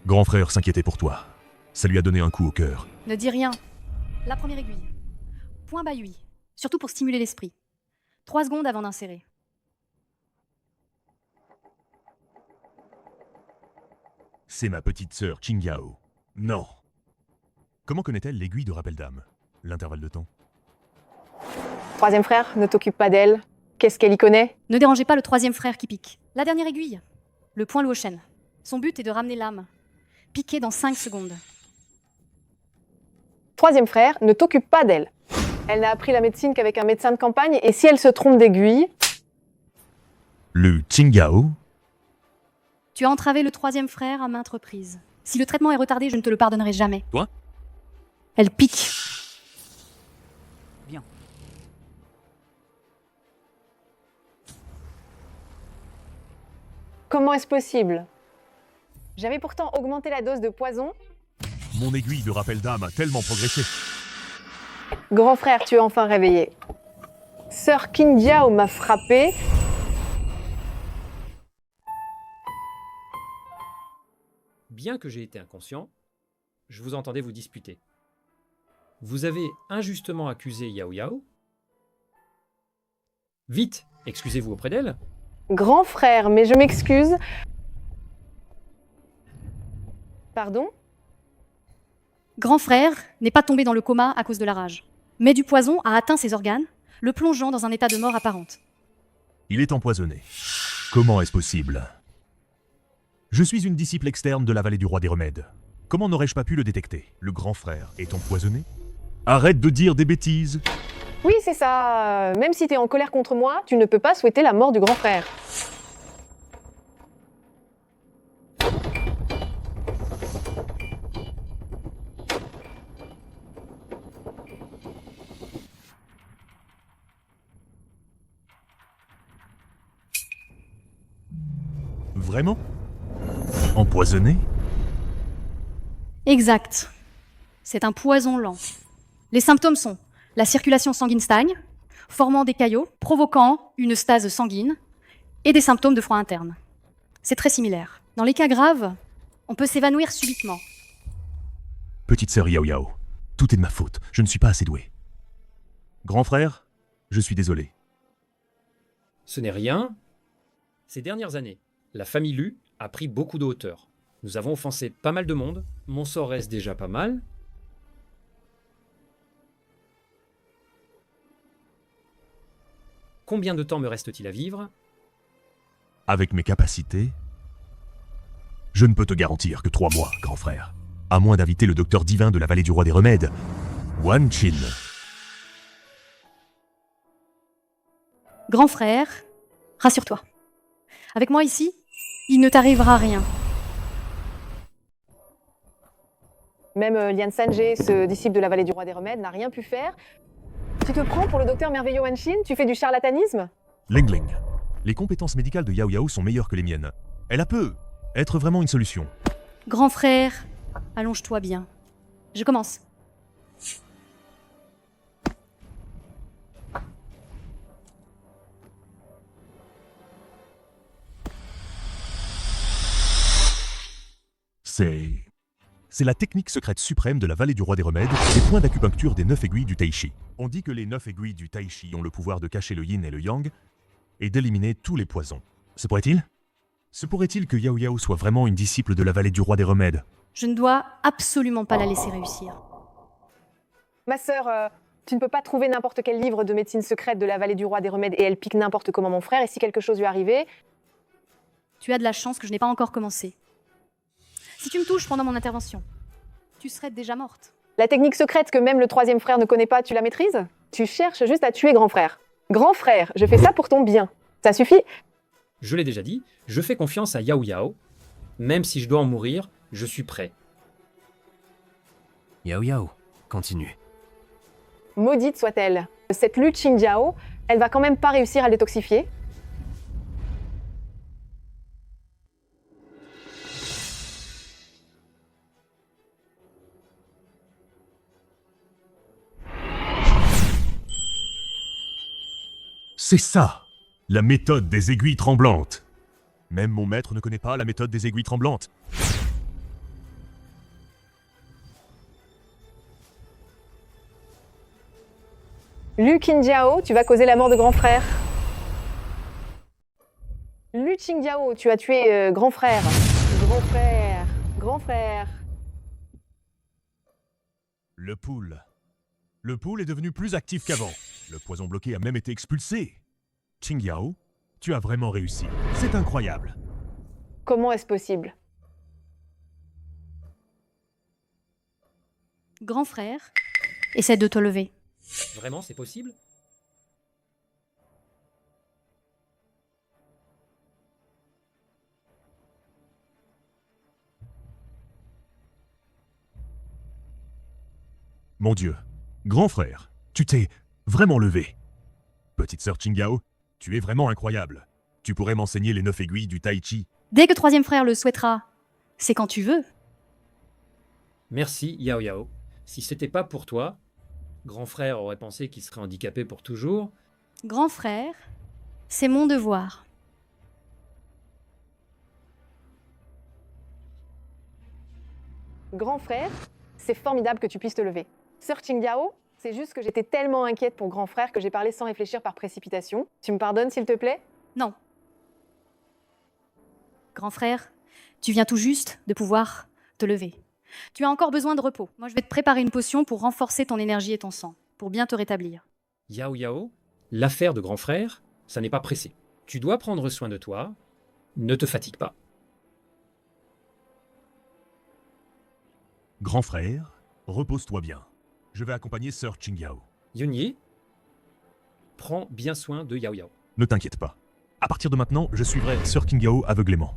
Grand frère s'inquiétait pour toi. Ça lui a donné un coup au cœur. Ne dis rien. La première aiguille. Point Bayui. Surtout pour stimuler l'esprit. 3 secondes avant d'insérer. C'est ma petite sœur Qingyao. Non. Comment connaît-elle l'aiguille de rappel d'âme? L'intervalle de temps? 3e frère, ne t'occupe pas d'elle. Qu'est-ce qu'elle y connaît? Ne dérangez pas le 3e frère qui pique. La dernière aiguille. Le point Luochen. Son but est de ramener l'âme. Piquer dans 5 secondes. 3e frère, ne t'occupe pas d'elle. Elle n'a appris la médecine qu'avec un médecin de campagne et si elle se trompe d'aiguille... Le Qingyao? Tu as entravé le 3e frère à maintes reprises. Si le traitement est retardé, je ne te le pardonnerai jamais. Toi? Elle pique. Bien. Comment est-ce possible? J'avais pourtant augmenté la dose de poison. Mon aiguille de rappel d'âme a tellement progressé. Grand frère, tu es enfin réveillé. Sœur Qingyao m'a frappé. Bien que j'ai été inconscient, je vous entendais vous disputer. Vous avez injustement accusé Yao Yao. Vite, excusez-vous auprès d'elle. Grand frère, mais je m'excuse. Pardon? Grand frère n'est pas tombé dans le coma à cause de la rage, mais du poison a atteint ses organes, le plongeant dans un état de mort apparente. Il est empoisonné. Comment est-ce possible? Je suis une disciple externe de la vallée du roi des remèdes. Comment n'aurais-je pas pu le détecter? Le grand frère est empoisonné? Arrête de dire des bêtises! Oui, c'est ça. Même si tu es en colère contre moi, tu ne peux pas souhaiter la mort du grand frère. Vraiment? Empoisonné? Exact. C'est un poison lent. Les symptômes sont la circulation sanguine stagne, formant des caillots, provoquant une stase sanguine, et des symptômes de froid interne. C'est très similaire. Dans les cas graves, on peut s'évanouir subitement. Petite sœur Yao Yao, tout est de ma faute. Je ne suis pas assez doué. Grand frère, je suis désolé. Ce n'est rien. Ces dernières années, la famille Lu a pris beaucoup de hauteur. Nous avons offensé pas mal de monde. Mon sort reste déjà pas mal. Combien de temps me reste-t-il à vivre? Avec mes capacités, je ne peux te garantir que 3 mois, grand frère. à moins d'inviter le docteur divin de la vallée du roi des remèdes, Wan Qin. Grand frère, rassure-toi. Avec moi ici, il ne t'arrivera rien. Même Lian Sanjay, ce disciple de la vallée du roi des remèdes, n'a rien pu faire. Tu te prends pour le docteur merveilleux Wan Qin? Tu fais du charlatanisme? Ling Ling, les compétences médicales de Yao Yao sont meilleures que les miennes. Elle peut être vraiment une solution. Grand frère, allonge-toi bien. Je commence. C'est la technique secrète suprême de la vallée du roi des remèdes, les points d'acupuncture des 9 aiguilles du Tai Chi. On dit que les 9 aiguilles du Tai Chi ont le pouvoir de cacher le yin et le yang, et d'éliminer tous les poisons. Se pourrait-il que Yao Yao soit vraiment une disciple de la vallée du roi des remèdes? Je ne dois absolument pas la laisser réussir. Ma sœur, tu ne peux pas trouver n'importe quel livre de médecine secrète de la vallée du roi des remèdes et elle pique n'importe comment mon frère, et si quelque chose lui arrivait... Tu as de la chance que je n'ai pas encore commencé. Si tu me touches pendant mon intervention, tu serais déjà morte. La technique secrète que même le troisième frère ne connaît pas, tu la maîtrises? Tu cherches juste à tuer grand frère. Grand frère, je fais ça pour ton bien. Ça suffit? Je l'ai déjà dit, je fais confiance à Yao Yao. Même si je dois en mourir, je suis prêt. Yao Yao, continue. Maudite soit-elle. Cette Lu Qingjiao, elle va quand même pas réussir à le détoxifier. C'est ça, la méthode des aiguilles tremblantes. Même mon maître ne connaît pas la méthode des aiguilles tremblantes. Lu Qingjiao, tu vas causer la mort de grand frère. Lu Qingjiao, tu as tué grand frère. Grand frère. Grand frère. Le pool. Le pool est devenu plus actif qu'avant. Le poison bloqué a même été expulsé. Qingyao, tu as vraiment réussi. C'est incroyable. Comment est-ce possible? Grand frère, essaie de te lever. Vraiment, c'est possible? Mon Dieu. Grand frère, tu t'es vraiment levé. Petite sœur Qingyao, tu es vraiment incroyable. Tu pourrais m'enseigner les 9 aiguilles du Tai Chi. Dès que troisième frère le souhaitera, c'est quand tu veux. Merci Yao Yao. Si c'était pas pour toi, grand frère aurait pensé qu'il serait handicapé pour toujours. Grand frère, c'est mon devoir. Grand frère, c'est formidable que tu puisses te lever. Sœur Qingjiao, c'est juste que j'étais tellement inquiète pour grand frère que j'ai parlé sans réfléchir par précipitation. Tu me pardonnes, s'il te plaît? Non. Grand frère, tu viens tout juste de pouvoir te lever. Tu as encore besoin de repos. Moi, je vais te préparer une potion pour renforcer ton énergie et ton sang, pour bien te rétablir. Yao Yao, l'affaire de grand frère, ça n'est pas pressé. Tu dois prendre soin de toi. Ne te fatigue pas. Grand frère, repose-toi bien. Je vais accompagner sœur Qingyao. Yunyi, prends bien soin de Yao Yao. Ne t'inquiète pas. À partir de maintenant, je suivrai sœur Qingyao aveuglément.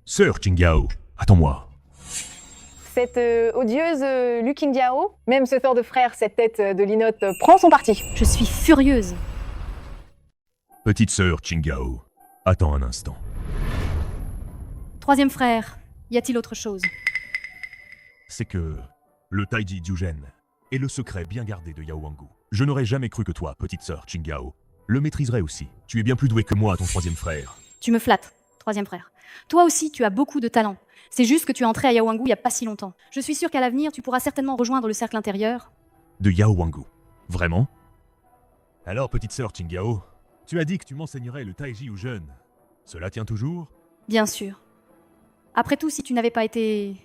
Sœur Qingyao, attends-moi. Cette odieuse Lu Qingjiao, même ce sort de frère, cette tête de linotte, prend son parti. Je suis furieuse. Petite sœur Qingyao, attends un instant. Troisième frère, y a-t-il autre chose? C'est que le Taiji Jiuzhen est le secret bien gardé de Yao Wangu. Je n'aurais jamais cru que toi, petite sœur Qingyao, le maîtriserais aussi. Tu es bien plus doué que moi, ton troisième frère. Tu me flattes, troisième frère. Toi aussi, tu as beaucoup de talent. C'est juste que tu es entré à Yao Wangu il n'y a pas si longtemps. Je suis sûre qu'à l'avenir, tu pourras certainement rejoindre le cercle intérieur. De Yao Wangu. Vraiment? Alors, petite sœur Qingyao, tu as dit que tu m'enseignerais le Taiji Jiuzhen. Cela tient toujours? Bien sûr. Après tout, si tu n'avais pas été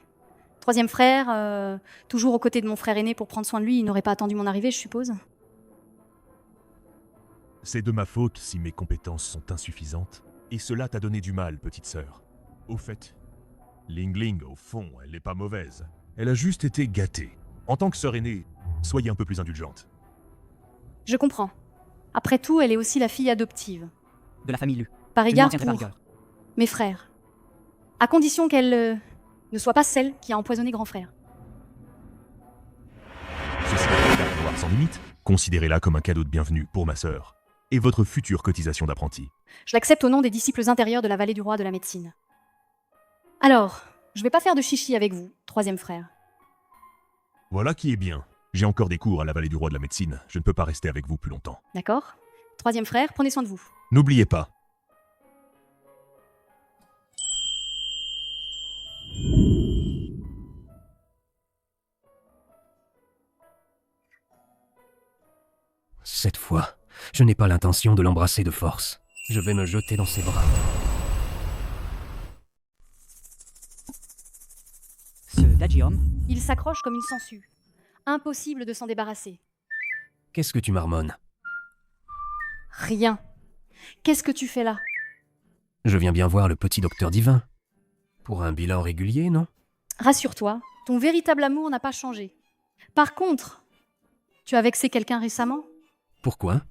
troisième frère, toujours aux côtés de mon frère aîné pour prendre soin de lui, il n'aurait pas attendu mon arrivée, je suppose. C'est de ma faute si mes compétences sont insuffisantes. Et cela t'a donné du mal, petite sœur. Au fait, Ling Ling, au fond, elle n'est pas mauvaise. Elle a juste été gâtée. En tant que sœur aînée, soyez un peu plus indulgente. Je comprends. Après tout, elle est aussi la fille adoptive. De la famille Lu. Par Je ne égard m'en tiendrai pas pour rigueur. mes frères. À condition qu'elle ne soit pas celle qui a empoisonné grand frère. Ceci est un pouvoir sans limite. Considérez-la comme un cadeau de bienvenue pour ma sœur et votre future cotisation d'apprenti. Je l'accepte au nom des disciples intérieurs de la vallée du roi de la médecine. Alors, je vais pas faire de chichi avec vous, troisième frère. Voilà qui est bien. J'ai encore des cours à la vallée du roi de la médecine. Je ne peux pas rester avec vous plus longtemps. D'accord? Troisième frère, prenez soin de vous. N'oubliez pas, Cette fois, je n'ai pas l'intention de l'embrasser de force. Je vais me jeter dans ses bras. Ce Dajiom, Il s'accroche comme une sangsue. Impossible de s'en débarrasser. Qu'est-ce que tu marmonnes? Rien. Qu'est-ce que tu fais là? Je viens bien voir le petit docteur divin. Pour un bilan régulier, non? Rassure-toi, ton véritable amour n'a pas changé. Par contre, tu as vexé quelqu'un récemment? Pourquoi?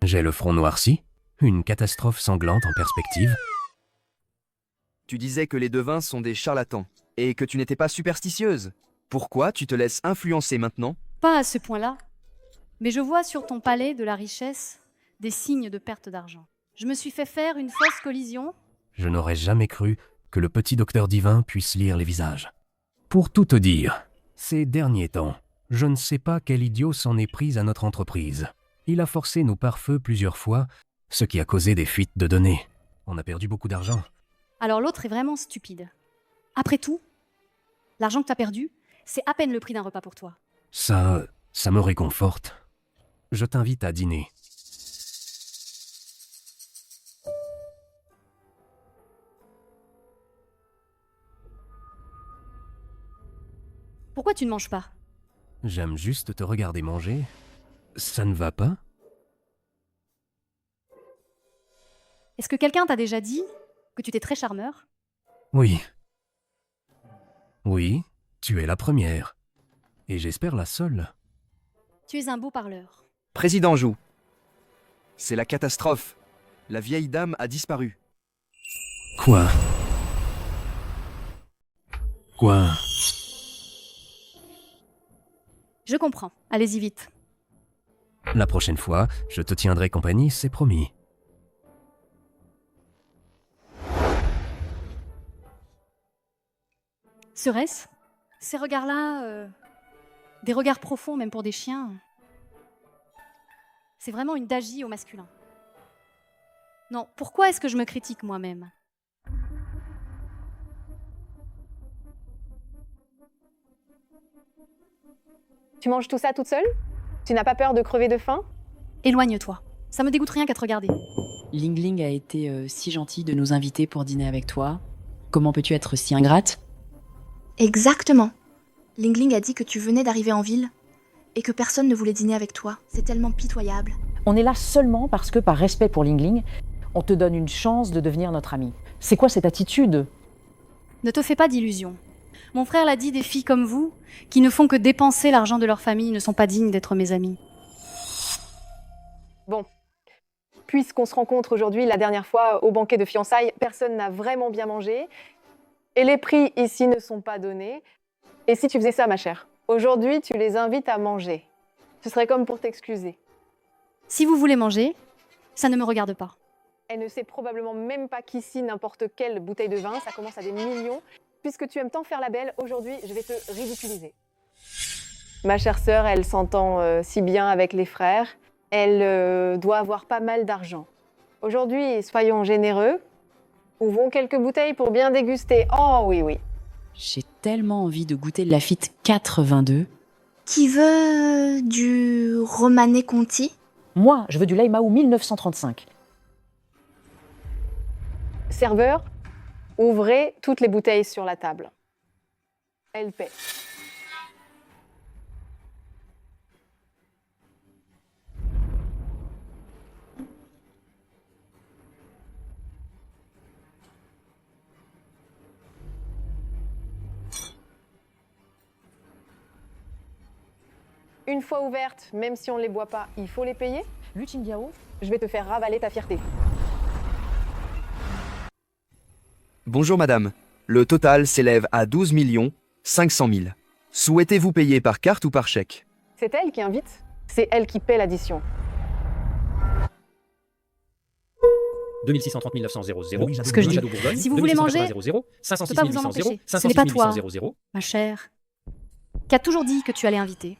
J'ai le front noirci? Une catastrophe sanglante en perspective? Tu disais que les devins sont des charlatans, et que tu n'étais pas superstitieuse. Pourquoi tu te laisses influencer maintenant? Pas à ce point-là. Mais je vois sur ton palais de la richesse des signes de perte d'argent. Je me suis fait faire une fausse collision. Je n'aurais jamais cru que le petit docteur divin puisse lire les visages. Pour tout te dire, ces derniers temps, je ne sais pas quel idiot s'en est pris à notre entreprise. Il a forcé nos pare-feux plusieurs fois, ce qui a causé des fuites de données. On a perdu beaucoup d'argent. Alors l'autre est vraiment stupide. Après tout, l'argent que t'as perdu, c'est à peine le prix d'un repas pour toi. Ça me réconforte. Je t'invite à dîner. Pourquoi tu ne manges pas? J'aime juste te regarder manger. Ça ne va pas? Est-ce que quelqu'un t'a déjà dit que tu étais très charmeur? Oui. Oui, tu es la première. Et j'espère la seule. Tu es un beau parleur. Président Jou. C'est la catastrophe. La vieille dame a disparu. Quoi? Quoi? Je comprends. Allez-y vite. La prochaine fois, je te tiendrai compagnie, c'est promis. Serait-ce? Ces regards-là, des regards profonds même pour des chiens. C'est vraiment une dagie au masculin. Non, pourquoi est-ce que je me critique moi-même? Tu manges tout ça toute seule? Tu n'as pas peur de crever de faim? Éloigne-toi. Ça me dégoûte rien qu'à te regarder. Ling Ling a été si gentille de nous inviter pour dîner avec toi. Comment peux-tu être si ingrate? Exactement. Ling Ling a dit que tu venais d'arriver en ville et que personne ne voulait dîner avec toi. C'est tellement pitoyable. On est là seulement parce que, par respect pour Ling Ling, on te donne une chance de devenir notre ami. C'est quoi cette attitude? Ne te fais pas d'illusions. Mon frère l'a dit, des filles comme vous, qui ne font que dépenser l'argent de leur famille, ne sont pas dignes d'être mes amies. Bon. Puisqu'on se rencontre aujourd'hui, la dernière fois, au banquet de fiançailles, personne n'a vraiment bien mangé. Et les prix ici ne sont pas donnés. Et si tu faisais ça, ma chère? Aujourd'hui, tu les invites à manger. Ce serait comme pour t'excuser. Si vous voulez manger, ça ne me regarde pas. Elle ne sait probablement même pas qu'ici, n'importe quelle bouteille de vin, ça commence à des millions. Puisque tu aimes tant faire la belle, aujourd'hui, je vais te ridiculiser. Ma chère sœur, elle s'entend si bien avec les frères. Elle doit avoir pas mal d'argent. Aujourd'hui, soyons généreux. Ouvrons quelques bouteilles pour bien déguster. Oh oui, oui. J'ai tellement envie de goûter Lafite 82. Qui veut du Romanée Conti? Moi, je veux du Laimao 1935. Serveur, ouvrez toutes les bouteilles sur la table. Elle paie. Une fois ouvertes, même si on ne les boit pas, il faut les payer. Lu Qingdiao, Je vais te faire ravaler ta fierté. Bonjour madame. Le total s'élève à 12 500 000. Souhaitez-vous payer par carte ou par chèque? C'est elle qui invite, c'est elle qui paie l'addition. 2630 900 00. Ce que je dis. Shadow Bourgogne, Si vous voulez manger, 00, je peux pas vous en 506 empêcher. 800 Ce n'est pas 506 toi, 800 ma chère, qui a toujours dit que tu allais inviter.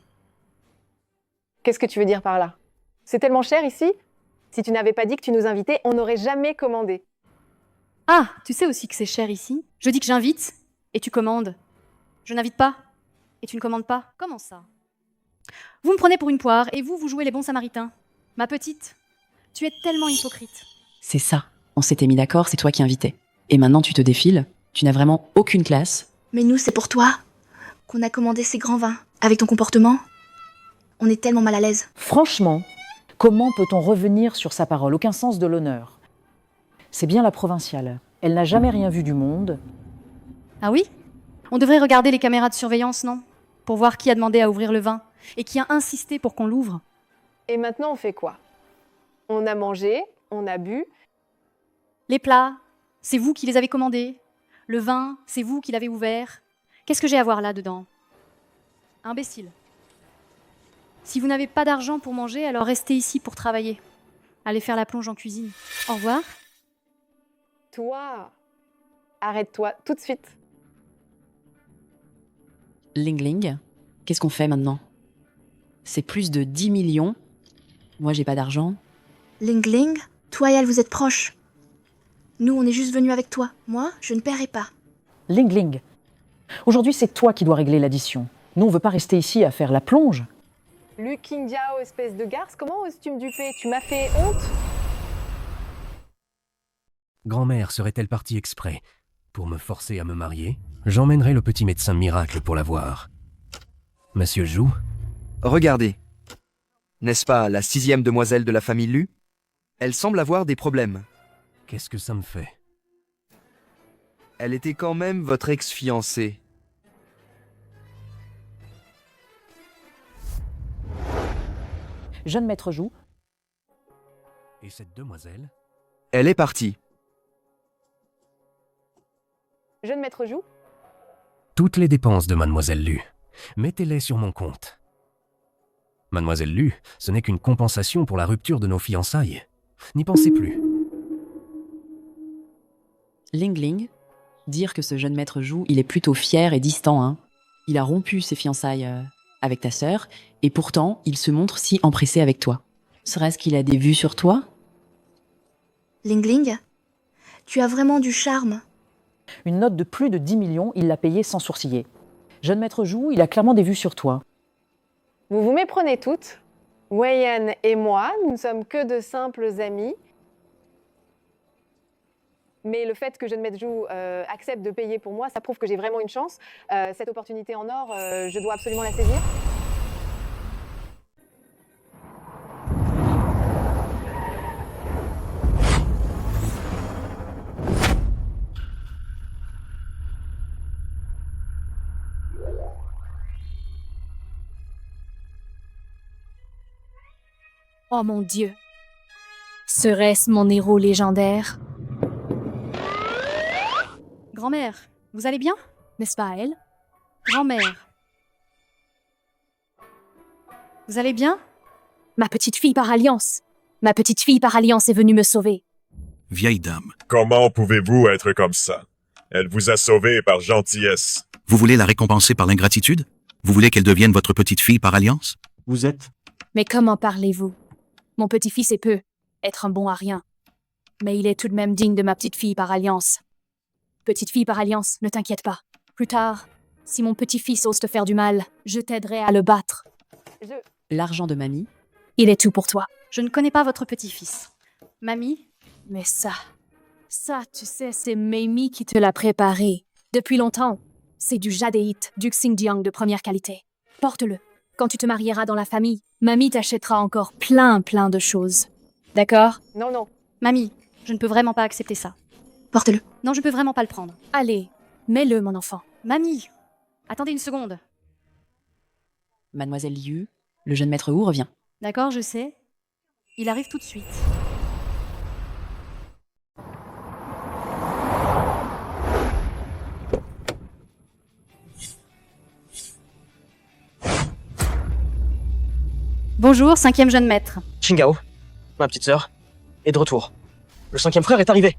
Qu'est-ce que tu veux dire par là? C'est tellement cher ici? Si tu n'avais pas dit que tu nous invitais, on n'aurait jamais commandé. Ah, tu sais aussi que c'est cher ici. Je dis que j'invite et tu commandes. Je n'invite pas et tu ne commandes pas. Comment ça? Vous me prenez pour une poire et vous jouez les bons samaritains. Ma petite, tu es tellement hypocrite. C'est ça. On s'était mis d'accord, c'est toi qui invitais. Et maintenant tu te défiles, tu n'as vraiment aucune classe. Mais nous, c'est pour toi qu'on a commandé ces grands vins. Avec ton comportement, on est tellement mal à l'aise. Franchement, comment peut-on revenir sur sa parole? Aucun sens de l'honneur. C'est bien la provinciale. Elle n'a jamais rien vu du monde. Ah oui? On devrait regarder les caméras de surveillance, non? Pour voir qui a demandé à ouvrir le vin et qui a insisté pour qu'on l'ouvre. Et maintenant, on fait quoi? On a mangé, on a bu. Les plats, c'est vous qui les avez commandés. Le vin, c'est vous qui l'avez ouvert. Qu'est-ce que j'ai à voir là-dedans? Imbécile. Si vous n'avez pas d'argent pour manger, alors restez ici pour travailler. Allez faire la plonge en cuisine. Au revoir. Toi, arrête-toi tout de suite. Ling Ling, qu'est-ce qu'on fait maintenant? C'est plus de 10 millions. Moi, j'ai pas d'argent. Ling Ling, toi et elle, vous êtes proches. Nous, on est juste venus avec toi. Moi, je ne paierai pas. Ling Ling, aujourd'hui c'est toi qui dois régler l'addition. Nous, on veut pas rester ici à faire la plonge. Lu Qingdiao, espèce de garce, comment oses-tu me duper? Tu m'as fait honte? Grand-mère serait-elle partie exprès pour me forcer à me marier? J'emmènerai le petit médecin miracle pour la voir. Monsieur Zhu? Regardez. N'est-ce pas la 6e demoiselle de la famille Lu? Elle semble avoir des problèmes. Qu'est-ce que ça me fait? Elle était quand même votre ex-fiancée. Jeune maître Zhu. Et cette demoiselle? Elle est partie. Jeune maître Zhu? Toutes les dépenses de Mademoiselle Lu. Mettez-les sur mon compte. Mademoiselle Lu, ce n'est qu'une compensation pour la rupture de nos fiançailles. N'y pensez plus. Ling Ling, dire que ce jeune maître Zhu, il est plutôt fier et distant, hein. Il a rompu ses fiançailles avec ta sœur, et pourtant, il se montre si empressé avec toi. Serait-ce qu'il a des vues sur toi? Ling Ling, tu as vraiment du charme. Une note de plus de 10 millions, il l'a payée sans sourciller. Jeune maître Zhu, il a clairement des vues sur toi. Vous vous méprenez toutes. Wei-Yan et moi, nous ne sommes que de simples amis. Mais le fait que Jeune maître Zhu accepte de payer pour moi, ça prouve que j'ai vraiment une chance. Cette opportunité en or, je dois absolument la saisir. Oh mon Dieu! Serait-ce mon héros légendaire? Grand-mère, vous allez bien? N'est-ce pas elle? Grand-mère. Vous allez bien? Ma petite fille par alliance. Ma petite fille par alliance est venue me sauver. Vieille dame. Comment pouvez-vous être comme ça? Elle vous a sauvé par gentillesse. Vous voulez la récompenser par l'ingratitude? Vous voulez qu'elle devienne votre petite fille par alliance? Vous êtes? Mais comment parlez-vous? Mon petit-fils est peu être un bon à rien. Mais il est tout de même digne de ma petite fille par alliance. Petite fille par alliance, ne t'inquiète pas. Plus tard, si mon petit-fils ose te faire du mal, je t'aiderai à le battre. L'argent de mamie? Il est tout pour toi. Je ne connais pas votre petit-fils. Mamie? Mais ça, tu sais, c'est Mamie qui te l'a préparé. Depuis longtemps, c'est du jadéite, du Xinjiang de première qualité. Porte-le. Quand tu te marieras dans la famille, mamie t'achètera encore plein de choses. D'accord? Non, non. Mamie, je ne peux vraiment pas accepter ça. Porte-le. Non, je peux vraiment pas le prendre. Allez, mets-le, mon enfant. Mamie, attendez une seconde. Mademoiselle Liu, Le jeune maître Wu revient. D'accord, je sais. Il arrive tout de suite. Bonjour, 5e jeune maître. Qinghao, ma petite sœur, est de retour. Le 5e frère est arrivé.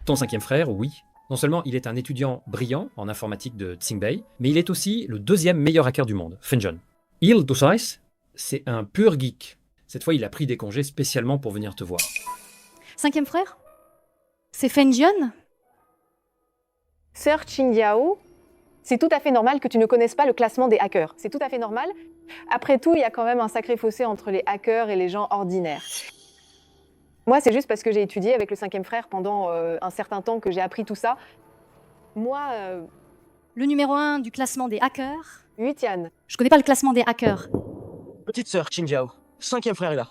Ton 5e frère, oui. Non seulement il est un étudiant brillant en informatique de Tsingbei, mais il est aussi le 2e meilleur hacker du monde, Fenjon. Il Dosais, c'est un pur geek. Cette fois, il a pris des congés spécialement pour venir te voir. 5e frère? C'est Fenjian? Sœur Qingyao, c'est tout à fait normal que tu ne connaisses pas le classement des hackers. C'est tout à fait normal. Après tout, il y a quand même un sacré fossé entre les hackers et les gens ordinaires. Moi, c'est juste parce que j'ai étudié avec le 5e frère pendant un certain temps que j'ai appris tout ça. Moi... Le numéro 1 du classement des hackers? Yuitian. Je connais pas le classement des hackers. Petite sœur, Qinghao. 5e frère est là.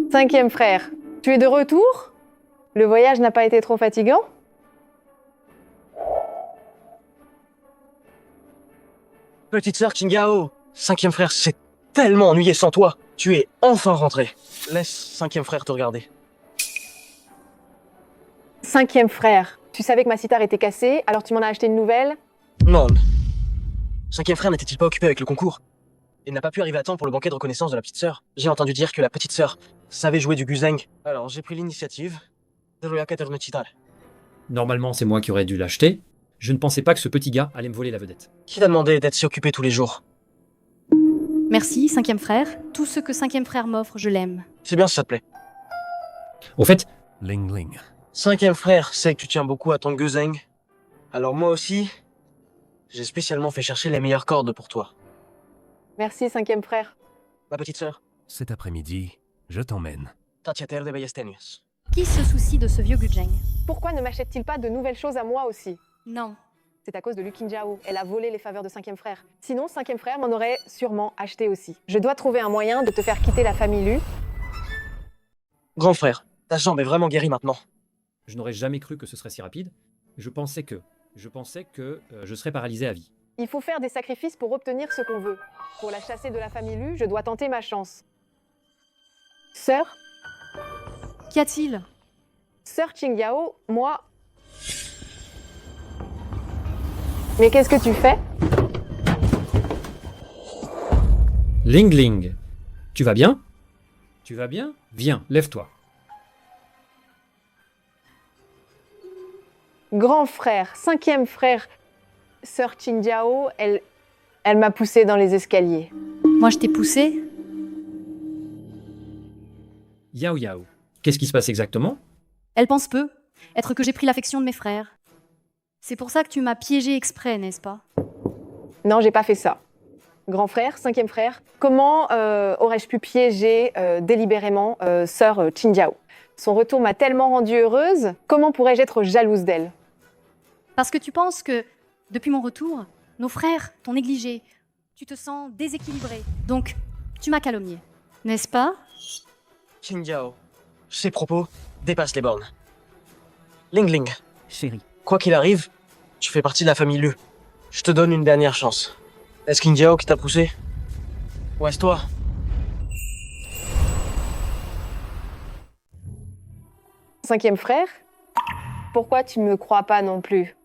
5e frère, tu es de retour? Le voyage n'a pas été trop fatigant? Petite sœur Qinghao, 5e frère s'est tellement ennuyé sans toi. Tu es enfin rentré. Laisse 5e frère te regarder. 5e frère, tu savais que ma sitar était cassée, alors tu m'en as acheté une nouvelle? Non. 5e frère n'était-il pas occupé avec le concours? Il n'a pas pu arriver à temps pour le banquet de reconnaissance de la petite sœur. J'ai entendu dire que la petite sœur savait jouer du guzheng. Alors j'ai pris l'initiative de jouer à Katernochital. Normalement, c'est moi qui aurais dû l'acheter. Je ne pensais pas que ce petit gars allait me voler la vedette. Qui t'a demandé d'être si occupé tous les jours? Merci, 5e frère. Tout ce que 5e frère m'offre, je l'aime. C'est bien si ça te plaît. Au fait... Ling Ling. 5e frère sait que tu tiens beaucoup à ton guzheng. Alors moi aussi, j'ai spécialement fait chercher les meilleures cordes pour toi. Merci, 5e frère. Ma petite sœur. Cet après-midi, je t'emmène. Tatiater de Ballestenius. Qui se soucie de ce vieux Gujeng? Pourquoi ne m'achète-t-il pas de nouvelles choses à moi aussi? Non. C'est à cause de Lu Qinghao. Elle a volé les faveurs de 5e frère. Sinon, 5e frère m'en aurait sûrement acheté aussi. Je dois trouver un moyen de te faire quitter la famille Lu. Grand frère, ta jambe est vraiment guérie maintenant. Je n'aurais jamais cru que ce serait si rapide. Je pensais que je serais paralysé à vie. Il faut faire des sacrifices pour obtenir ce qu'on veut. Pour la chasser de la famille Lu, je dois tenter ma chance. Sœur? Qu'y a-t-il? Sœur Qingyao, moi... Mais qu'est-ce que tu fais? Ling Ling, tu vas bien? Tu vas bien? Viens, lève-toi. Grand frère, 5e frère, sœur Qingyao, elle m'a poussée dans les escaliers. Moi, je t'ai poussé? Yao Yao, qu'est-ce qui se passe exactement? Elle pense peu, être que j'ai pris l'affection de mes frères. C'est pour ça que tu m'as piégé exprès, n'est-ce pas? Non, j'ai pas fait ça. Grand frère, 5e frère, comment aurais-je pu piéger délibérément sœur Qingyao? Son retour m'a tellement rendue heureuse, comment pourrais-je être jalouse d'elle? Parce que tu penses que, depuis mon retour, nos frères t'ont négligé. Tu te sens déséquilibré. Donc, tu m'as calomnié. N'est-ce pas? Qingyao, ces propos dépassent les bornes. Ling Ling. Chérie. Quoi qu'il arrive, tu fais partie de la famille Lu. Je te donne une dernière chance. Est-ce Qingyao qui t'a poussé? Ou est-ce toi? Cinquième frère? Pourquoi tu me crois pas non plus?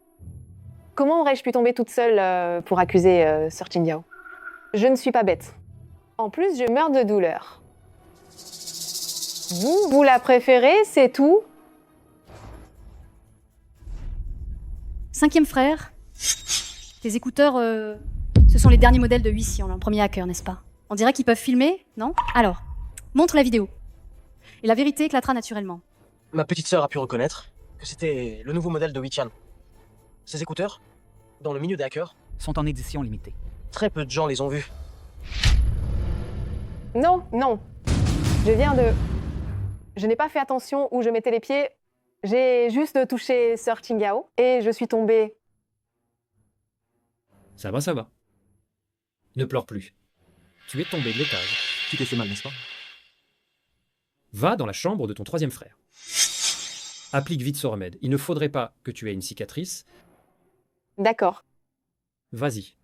Comment aurais-je pu tomber toute seule pour accuser Sœur Qingyao? Je ne suis pas bête. En plus, je meurs de douleur. Vous la préférez, c'est tout? Cinquième frère, tes écouteurs, ce sont les derniers modèles de Huissian, le premier hacker, n'est-ce pas? On dirait qu'ils peuvent filmer, non? Alors, montre la vidéo. Et la vérité éclatera naturellement. Ma petite sœur a pu reconnaître que c'était le nouveau modèle de Huitian. Ces écouteurs, dans le milieu des hackers, sont en édition limitée. Très peu de gens les ont vus. Non, non. Je n'ai pas fait attention où je mettais les pieds. J'ai juste touché Sœur Qingyao et je suis tombée. Ça va, ça va. Ne pleure plus. Tu es tombé de l'étage. Tu t'es fait mal, n'est-ce pas? Va dans la chambre de ton troisième frère. Applique vite ce remède. Il ne faudrait pas que tu aies une cicatrice. D'accord. Vas-y.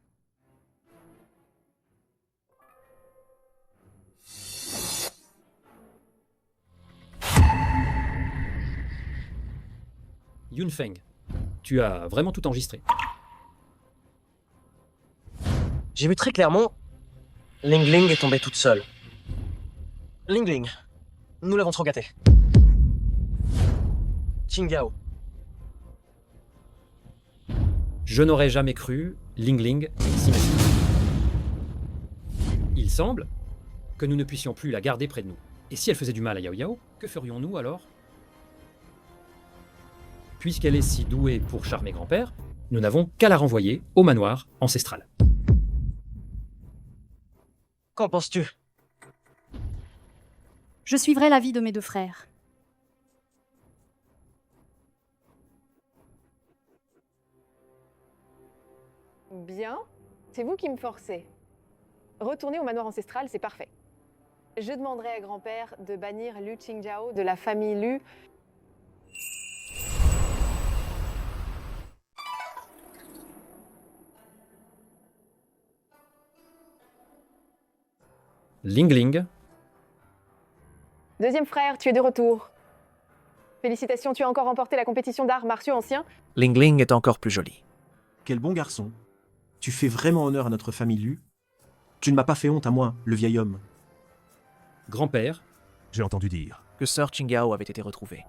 Yunfeng, tu as vraiment tout enregistré. J'ai vu très clairement, Ling Ling est tombée toute seule. Ling Ling, nous l'avons trop gâtée. Qingyao. Je n'aurais jamais cru Ling Ling si massive. Il semble que nous ne puissions plus la garder près de nous. Et si elle faisait du mal à Yao Yao, que ferions-nous alors? Puisqu'elle est si douée pour charmer grand-père, nous n'avons qu'à la renvoyer au manoir ancestral. Qu'en penses-tu? Je suivrai l'avis de mes deux frères. Bien, c'est vous qui me forcez. Retourner au manoir ancestral, c'est parfait. Je demanderai à grand-père de bannir Lu Qingjiao de la famille Lu. Ling Ling, Deuxième frère, tu es de retour. Félicitations, tu as encore remporté la compétition d'arts martiaux anciens. Ling Ling est encore plus jolie. Quel bon garçon. Tu fais vraiment honneur à notre famille Lu. Tu ne m'as pas fait honte à moi, le vieil homme. grand-père, J'ai entendu dire. Que Sœur Qingjiao avait été retrouvée.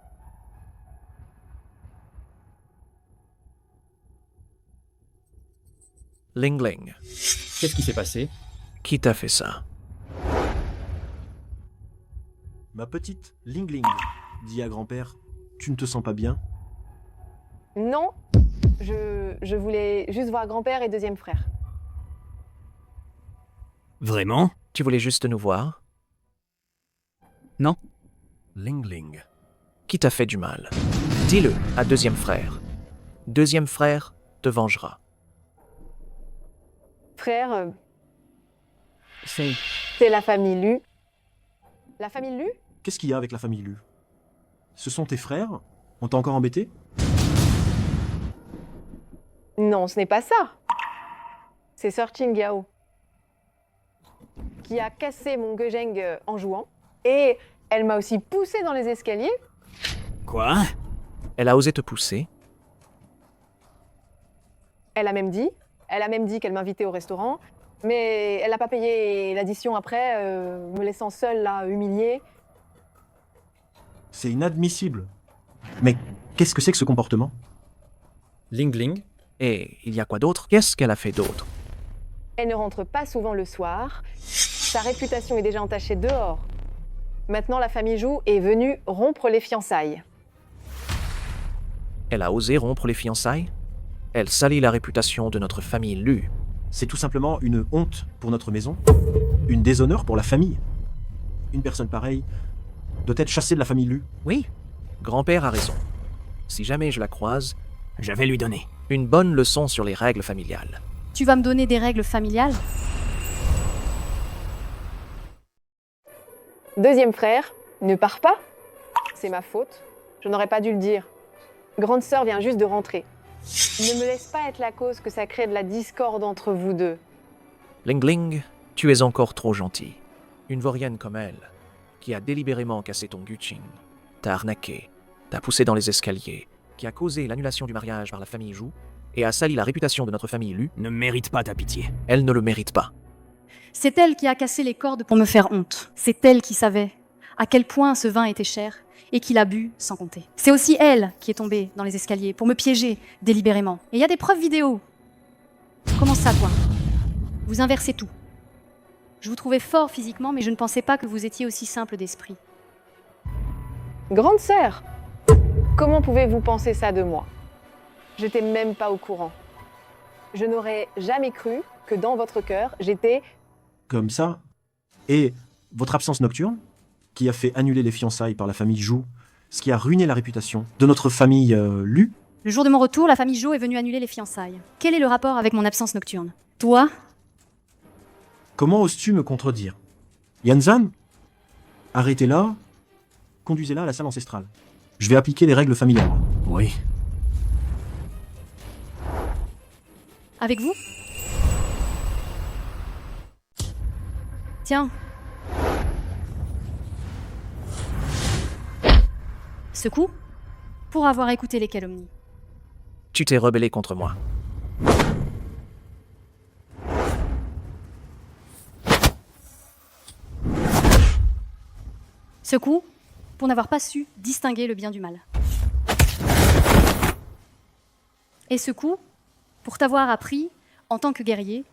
Ling Ling, qu'est-ce qui s'est passé? qui t'a fait ça? Ma petite Ling Ling, dit à grand-père, tu ne te sens pas bien? Non, je voulais juste voir grand-père et deuxième frère. Vraiment? Tu voulais juste nous voir? Non. Ling Ling, qui t'a fait du mal? Dis-le à deuxième frère. Deuxième frère te vengera. Frère, C'est la famille Lu. La famille Lu? Qu'est-ce qu'il y a avec la famille Lu? Ce sont tes frères? On t'a encore embêté? Non, ce n'est pas ça. C'est Sœur Qingjiao qui a cassé mon Gejeng en jouant. Et elle m'a aussi poussé dans les escaliers. Quoi? Elle a osé te pousser? Elle a même dit qu'elle m'invitait au restaurant. Mais elle n'a pas payé l'addition après, me laissant seule là, humiliée. C'est inadmissible. Mais qu'est-ce que c'est que ce comportement? Ling Ling, Et il y a quoi d'autre? Qu'est-ce qu'elle a fait d'autre? Elle ne rentre pas souvent le soir. Sa réputation est déjà entachée dehors. Maintenant, la famille Zhou est venue rompre les fiançailles. Elle a osé rompre les fiançailles? Elle salit la réputation de notre famille Lu. C'est tout simplement une honte pour notre maison, une déshonneur pour la famille. Une personne pareille doit être chassée de la famille Lu. Oui, grand-père a raison. Si jamais je la croise, Je vais lui donner. une bonne leçon sur les règles familiales. Tu vas me donner des règles familiales? Deuxième frère, ne pars pas. C'est ma faute. Je n'aurais pas dû le dire. Grande sœur vient juste de rentrer. Ne me laisse pas être la cause que ça crée de la discorde entre vous deux. Ling Ling, tu es encore trop gentille. Une vaurienne comme elle, qui a délibérément cassé ton Guqing, t'a arnaqué, t'a poussé dans les escaliers, qui a causé l'annulation du mariage par la famille Zhou, et a sali la réputation de notre famille Lu, Ne mérite pas ta pitié. elle ne le mérite pas. C'est elle qui a cassé les cordes pour me faire honte. C'est elle qui savait à quel point ce vin était cher et qui l'a bu sans compter. C'est aussi elle qui est tombée dans les escaliers pour me piéger délibérément. Et il y a des preuves vidéo. Comment ça, toi? Vous inversez tout. Je vous trouvais fort physiquement, mais je ne pensais pas que vous étiez aussi simple d'esprit. Grande sœur, comment pouvez-vous penser ça de moi? J'étais même pas au courant. Je n'aurais jamais cru que dans votre cœur, j'étais... Comme ça. Et votre absence nocturne, qui a fait annuler les fiançailles par la famille Zhou, ce qui a ruiné la réputation de notre famille Lu. Le jour de mon retour, la famille Jo est venue annuler les fiançailles. Quel est le rapport avec mon absence nocturne? Toi? Comment oses-tu me contredire? Yanzan, arrêtez-la, conduisez-la à la salle ancestrale. Je vais appliquer les règles familiales. Oui. Avec vous? Tiens. Ce coup, pour avoir écouté les calomnies. Tu t'es rebellé contre moi. Ce coup, pour n'avoir pas su distinguer le bien du mal. Et ce coup, pour t'avoir appris, en tant que guerrier,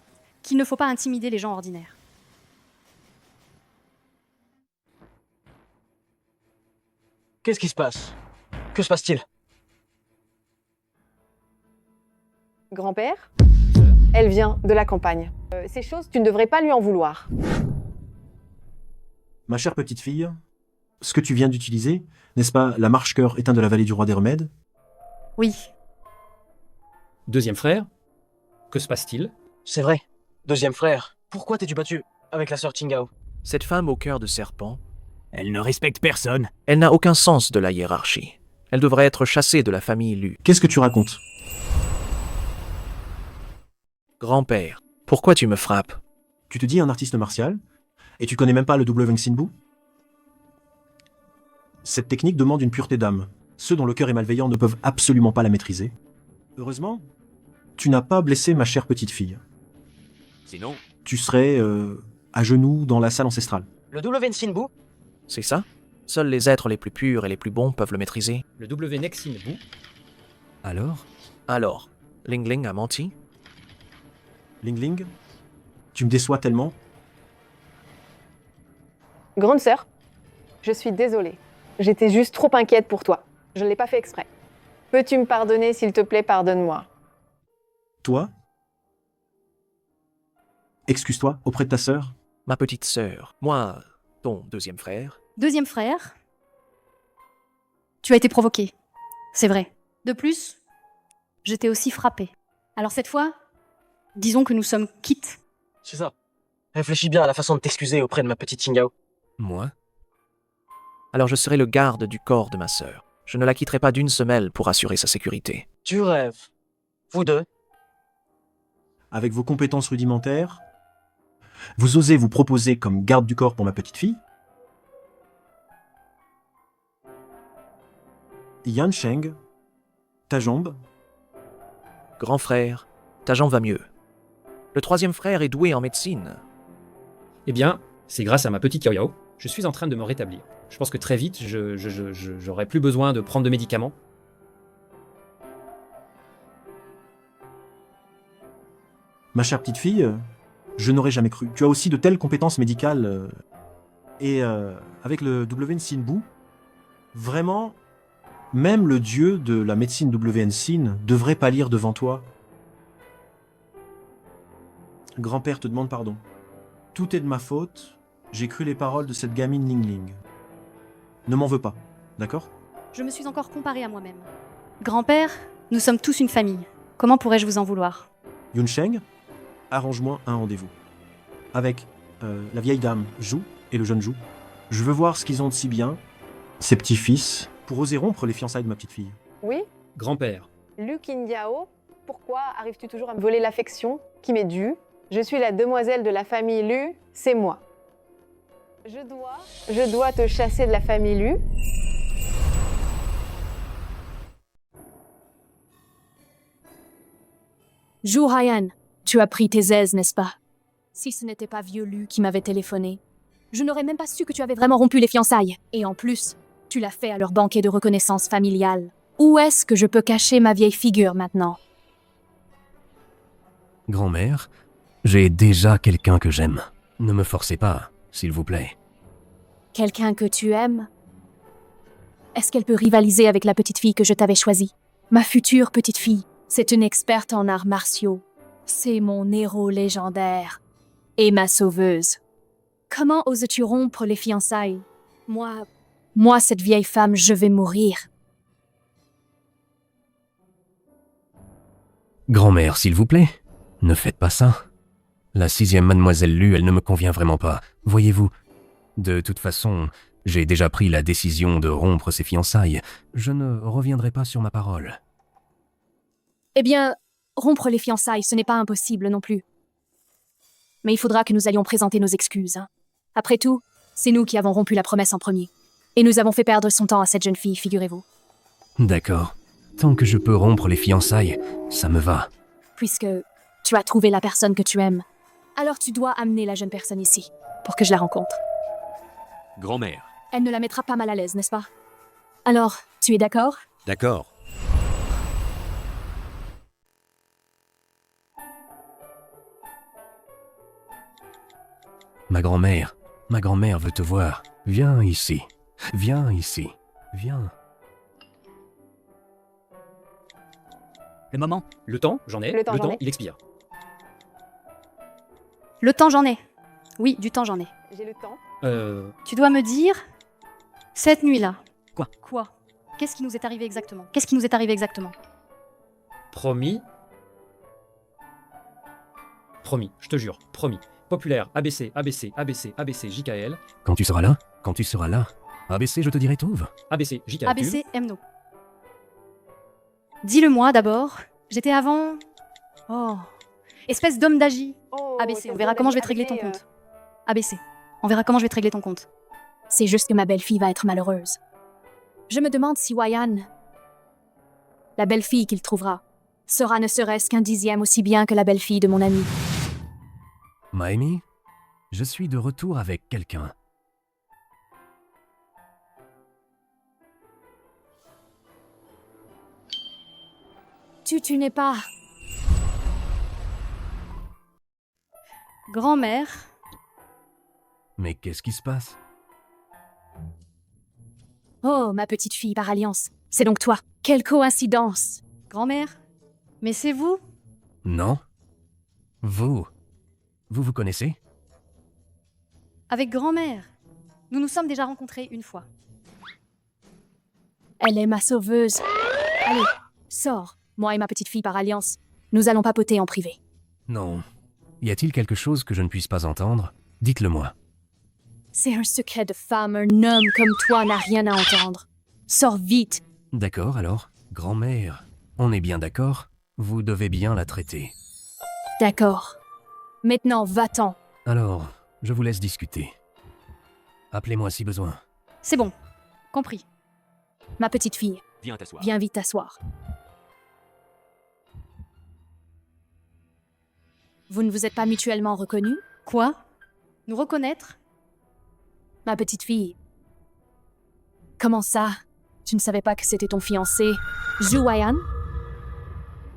qu'il ne faut pas intimider les gens ordinaires. Qu'est-ce qui se passe? Que se passe-t-il? Grand-père, elle vient de la campagne. Ces choses, tu ne devrais pas lui en vouloir. Ma chère petite fille, ce que tu viens d'utiliser, n'est-ce pas la marche-cœur éteinte de la vallée du roi des remèdes? Oui. Deuxième frère, que se passe-t-il? C'est vrai. Deuxième frère, pourquoi t'es-tu battu avec la sœur Tingao? Cette femme au cœur de serpent, Elle ne respecte personne. elle n'a aucun sens de la hiérarchie. Elle devrait être chassée de la famille Lu. Qu'est-ce que tu racontes? Grand-père, pourquoi tu me frappes? Tu te dis un artiste martial, et tu connais même pas le double Weng Sin Bu? Cette technique demande une pureté d'âme. Ceux dont le cœur est malveillant ne peuvent absolument pas la maîtriser. Heureusement, tu n'as pas blessé ma chère petite fille. Sinon, Tu serais à genoux dans la salle ancestrale. Le double Sin Bu? C'est ça? Seuls les êtres les plus purs et les plus bons peuvent le maîtriser. Le W Nexin Bu? Alors, Ling Ling a menti? Ling Ling, tu me déçois tellement. Grande sœur, je suis désolée. J'étais juste trop inquiète pour toi. Je ne l'ai pas fait exprès. Peux-tu me pardonner, s'il te plaît, pardonne-moi. Toi, excuse-toi auprès de ta sœur. Ma petite sœur, moi, ton deuxième frère. Deuxième frère, tu as été provoqué. C'est vrai. De plus, j'étais aussi frappée. Alors cette fois, disons que nous sommes quittes. C'est ça. Réfléchis bien à la façon de t'excuser auprès de ma petite Tingao. Moi? Alors je serai le garde du corps de ma sœur. Je ne la quitterai pas d'une semelle pour assurer sa sécurité. Tu rêves. Vous deux. Avec vos compétences rudimentaires, vous osez vous proposer comme garde du corps pour ma petite fille? Yan Sheng, ta jambe? Grand frère, ta jambe va mieux. Le troisième frère est doué en médecine. Eh bien, c'est grâce à ma petite Yao Yao. Je suis en train de me rétablir. Je pense que très vite, j'aurai plus besoin de prendre de médicaments. Ma chère petite fille, je n'aurais jamais cru. Tu as aussi de telles compétences médicales. Avec le WN Sin Bu, vraiment, même le dieu de la médecine WN Sin devrait pâlir devant toi. Grand-père te demande pardon. Tout est de ma faute. J'ai cru les paroles de cette gamine Ling Ling. Ne m'en veux pas, d'accord? Je me suis encore comparée à moi-même. Grand-père, nous sommes tous une famille. Comment pourrais-je vous en vouloir? Yun Sheng, arrange-moi un rendez-vous. Avec la vieille dame Zhu et le jeune Zhu. Je veux voir ce qu'ils ont de si bien, ces petits-fils, pour oser rompre les fiançailles de ma petite fille. Oui? Grand-père. Lu Qindiao, pourquoi arrives-tu toujours à me voler l'affection qui m'est due? Je suis la demoiselle de la famille Lu, c'est moi. Je dois te chasser de la famille Lu. Zhu Haiyan, tu as pris tes aises, n'est-ce pas? Si ce n'était pas vieux Lu qui m'avait téléphoné, je n'aurais même pas su que tu avais vraiment rompu les fiançailles. Et en plus, tu l'as fait à leur banquet de reconnaissance familiale. Où est-ce que je peux cacher ma vieille figure maintenant? Grand-mère, j'ai déjà quelqu'un que j'aime. Ne me forcez pas, s'il vous plaît. Quelqu'un que tu aimes? Est-ce qu'elle peut rivaliser avec la petite fille que je t'avais choisie? Ma future petite fille, c'est une experte en arts martiaux. C'est mon héros légendaire. Et ma sauveuse. Comment oses-tu rompre les fiançailles? Moi, cette vieille femme, je vais mourir. Grand-mère, s'il vous plaît, ne faites pas ça. La 6e mademoiselle Lu, elle ne me convient vraiment pas. Voyez-vous, de toute façon, j'ai déjà pris la décision de rompre ces fiançailles. Je ne reviendrai pas sur ma parole. Eh bien, rompre les fiançailles, ce n'est pas impossible non plus. Mais il faudra que nous allions présenter nos excuses. Après tout, c'est nous qui avons rompu la promesse en premier. Et nous avons fait perdre son temps à cette jeune fille, figurez-vous. D'accord. Tant que je peux rompre les fiançailles, ça me va. Puisque tu as trouvé la personne que tu aimes, alors tu dois amener la jeune personne ici, pour que je la rencontre. Grand-mère. Elle ne la mettra pas mal à l'aise, n'est-ce pas? Alors, tu es d'accord? D'accord. Ma grand-mère veut te voir. Viens ici. Viens ici. Viens. Le moment. Le temps, j'en ai. Le temps, j'en ai. il expire. Le temps, j'en ai. Oui, du temps, j'en ai. J'ai le temps. Tu dois me dire, cette nuit-là. Quoi? Quoi? Qu'est-ce qui nous est arrivé exactement? Qu'est-ce qui nous est arrivé exactement? Promis. Promis, je te jure, promis. Populaire, ABC, ABC, ABC, ABC, JKL. Quand tu seras là, ABC, je te dirai tout. ABC, JKL. ABC, MNO. Dis-le-moi d'abord. J'étais avant... Oh. Espèce d'homme d'agi. Oh, ABC, on verra comment je vais te régler ton compte. ABC, on verra comment je vais te régler ton compte. C'est juste que ma belle-fille va être malheureuse. Je me demande si Wayan, la belle-fille qu'il trouvera, sera ne serait-ce qu'un dixième aussi bien que la belle-fille de mon ami. Maëmi, je suis de retour avec quelqu'un. Tu n'es pas... Grand-mère, Mais qu'est-ce qui se passe? Oh, ma petite fille par alliance. C'est donc toi. Quelle coïncidence. grand-mère, mais c'est vous? Non? Vous vous connaissez? Avec grand-mère. Nous nous sommes déjà rencontrés une fois. Elle est ma sauveuse. Allez, sors. Moi et ma petite fille par alliance. Nous allons papoter en privé. Non. Y a-t-il quelque chose que je ne puisse pas entendre? Dites-le-moi. C'est un secret de femme. Un homme comme toi n'a rien à entendre. Sors vite. D'accord, alors. Grand-mère, on est bien d'accord? Vous devez bien la traiter. D'accord. Maintenant, va-t'en. Alors, je vous laisse discuter. Appelez-moi si besoin. C'est bon. Compris. Ma petite fille, Viens t'asseoir. viens vite t'asseoir. Vous ne vous êtes pas mutuellement reconnus? Quoi? Nous reconnaître? Ma petite fille. Comment ça? Tu ne savais pas que c'était ton fiancé, Zhu Wayan?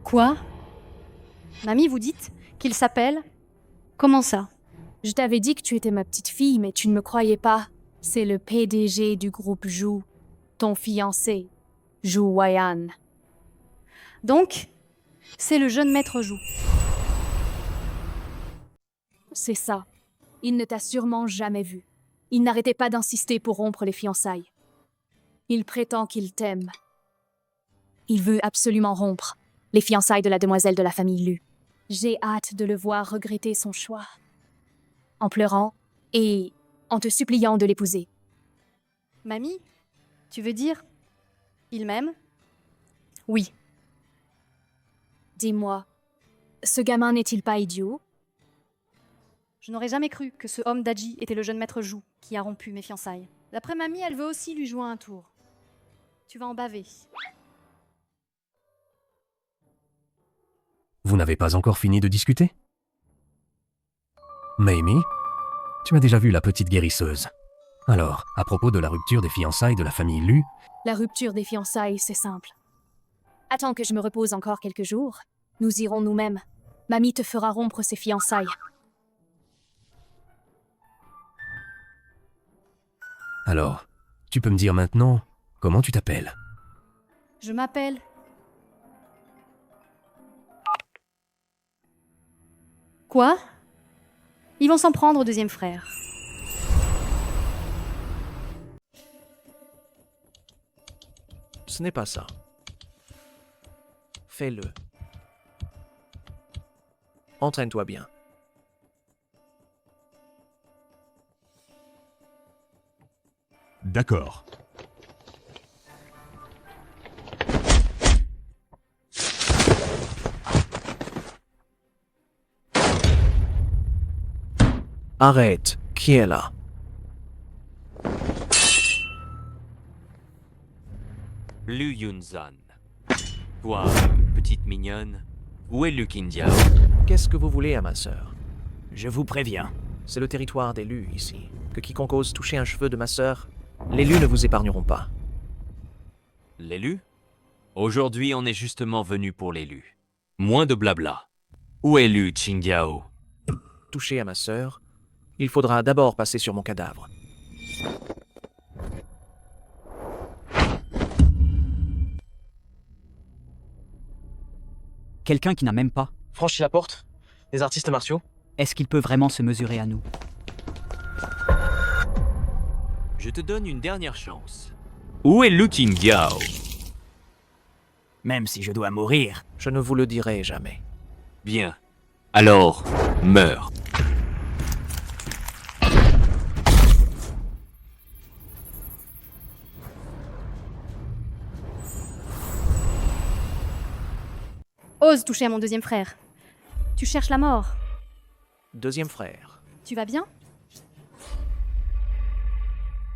Quoi? Mamie, vous dites qu'il s'appelle... Comment ça? Je t'avais dit que tu étais ma petite fille, mais tu ne me croyais pas. C'est le PDG du groupe Zhu, ton fiancé, Zhu Wayan. Donc, c'est le jeune maître Zhu. C'est ça. Il ne t'a sûrement jamais vu. Il n'arrêtait pas d'insister pour rompre les fiançailles. Il prétend qu'il t'aime. Il veut absolument rompre les fiançailles de la demoiselle de la famille Lu. J'ai hâte de le voir regretter son choix. En pleurant et en te suppliant de l'épouser. Mamie, tu veux dire... Il m'aime? Oui. Dis-moi, ce gamin n'est-il pas idiot? Je n'aurais jamais cru que ce homme d'Aji était le jeune maître Zhu qui a rompu mes fiançailles. D'après mamie, elle veut aussi lui jouer un tour. Tu vas en baver. Vous n'avez pas encore fini de discuter? Maëmi, tu as déjà vu la petite guérisseuse. Alors, à propos de la rupture des fiançailles de la famille Lu, La rupture des fiançailles, c'est simple. Attends que je me repose encore quelques jours. Nous irons nous-mêmes. Mamie te fera rompre ses fiançailles. alors, tu peux me dire maintenant comment tu t'appelles? Je m'appelle... Quoi? Ils vont s'en prendre au deuxième frère. Ce n'est pas ça. Fais-le. Entraîne-toi bien. D'accord. Arrête. Qui est là? Lu Yunzan. Toi, petite mignonne, où est Lu Qingjiao? Qu'est-ce que vous voulez à ma sœur? Je vous préviens. C'est le territoire des Lus ici. Que quiconque ose toucher un cheveu de ma sœur, les Lus ne vous épargneront pas. Les Lus? Aujourd'hui, on est justement venu pour les Lus. Moins de blabla. Où est Lu Qingjiao? Toucher à ma sœur, il faudra d'abord passer sur mon cadavre. Quelqu'un qui n'a même pas. Franchis la porte. Des artistes martiaux. Est-ce qu'il peut vraiment se mesurer à nous? Je te donne une dernière chance. Où est Lu Qingjiao? Même si je dois mourir. Je ne vous le dirai jamais. Bien. Alors, meurs. Ose toucher à mon deuxième frère. Tu cherches la mort. Deuxième frère. Tu vas bien?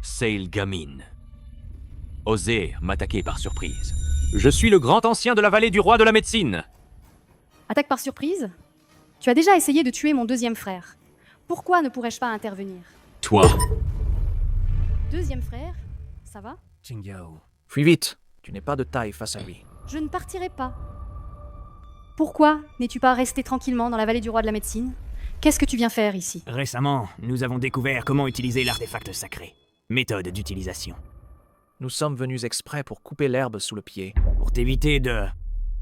Sail Gamin. Osez m'attaquer par surprise. Je suis le grand ancien de la vallée du roi de la médecine. Attaque par surprise? Tu as déjà essayé de tuer mon deuxième frère. Pourquoi ne pourrais-je pas intervenir? Toi. Deuxième frère? Ça va? Qingjiao. Fuis vite. Tu n'es pas de taille face à lui. Je ne partirai pas. Pourquoi n'es-tu pas resté tranquillement dans la vallée du roi de la médecine? Qu'est-ce que tu viens faire ici? Récemment, nous avons découvert comment utiliser l'artefact sacré. Méthode d'utilisation. Nous sommes venus exprès pour couper l'herbe sous le pied. Pour t'éviter de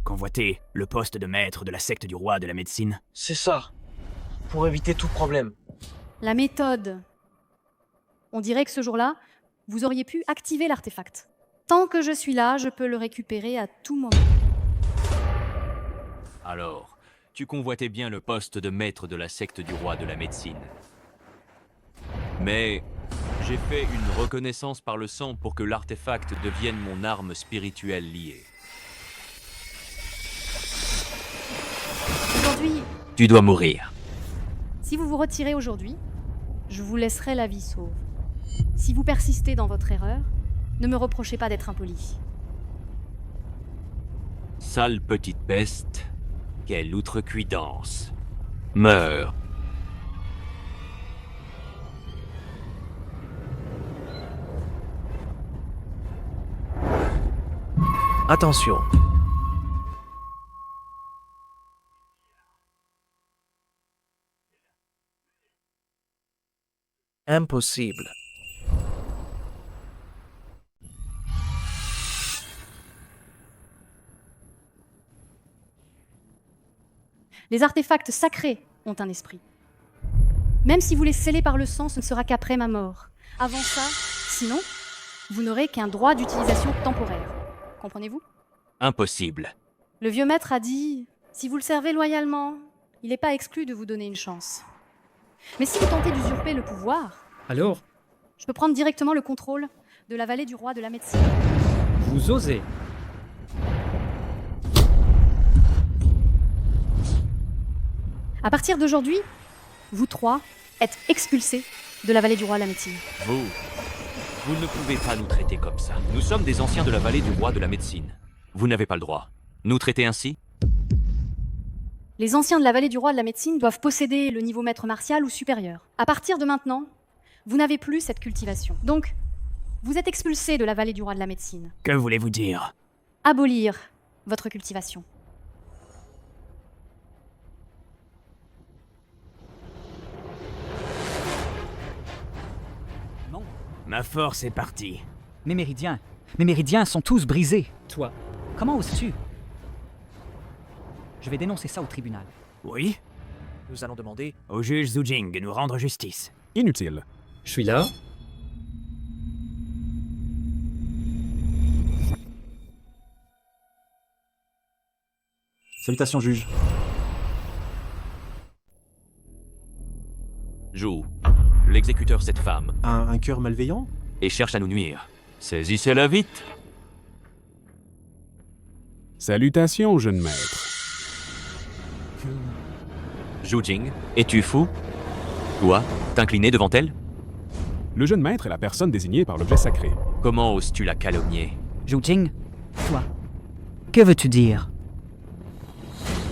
convoiter le poste de maître de la secte du roi de la médecine. C'est ça. Pour éviter tout problème. La méthode. On dirait que ce jour-là, vous auriez pu activer l'artefact. Tant que je suis là, je peux le récupérer à tout moment. Alors, tu convoitais bien le poste de maître de la secte du roi de la médecine. Mais j'ai fait une reconnaissance par le sang pour que l'artefact devienne mon arme spirituelle liée. Aujourd'hui, Tu dois mourir. si vous vous retirez aujourd'hui, je vous laisserai la vie sauve. Si vous persistez dans votre erreur, ne me reprochez pas d'être impoli. Sale petite peste, quelle outrecuidance. Meurs. Attention. Impossible. Les artefacts sacrés ont un esprit. Même si vous les scellez par le sang, ce ne sera qu'après ma mort. Avant ça, sinon, vous n'aurez qu'un droit d'utilisation temporaire. Comprenez-vous? Impossible. Le vieux maître a dit, si vous le servez loyalement, il n'est pas exclu de vous donner une chance. Mais si vous tentez d'usurper le pouvoir, Alors, je peux prendre directement le contrôle de la vallée du roi de la médecine. vous osez. À partir d'aujourd'hui, vous trois êtes expulsés de la vallée du roi de la médecine. Vous ne pouvez pas nous traiter comme ça. Nous sommes des anciens de la vallée du roi de la médecine. Vous n'avez pas le droit. Nous traiter ainsi? Les anciens de la vallée du roi de la médecine doivent posséder le niveau maître martial ou supérieur. À partir de maintenant, vous n'avez plus cette cultivation. Donc, vous êtes expulsés de la vallée du roi de la médecine. Que voulez-vous dire? Abolir votre cultivation. Non. Ma force est partie. Mes méridiens sont tous brisés. Toi. Comment oses-tu? Je vais dénoncer ça au tribunal. Oui? Nous allons demander au juge Zhu Jing de nous rendre justice. Inutile. Je suis là. Salutations, juge. Joue. L'exécuteur cette femme. Un cœur malveillant? Et cherche à nous nuire. Saisissez-la vite. Salutations, jeune maître. Zhu Jing, es-tu fou? Toi, t'incliner devant elle? Le jeune maître est la personne désignée par l'objet sacré. Comment oses-tu la calomnier? Zhu Jing, Toi, que veux-tu dire?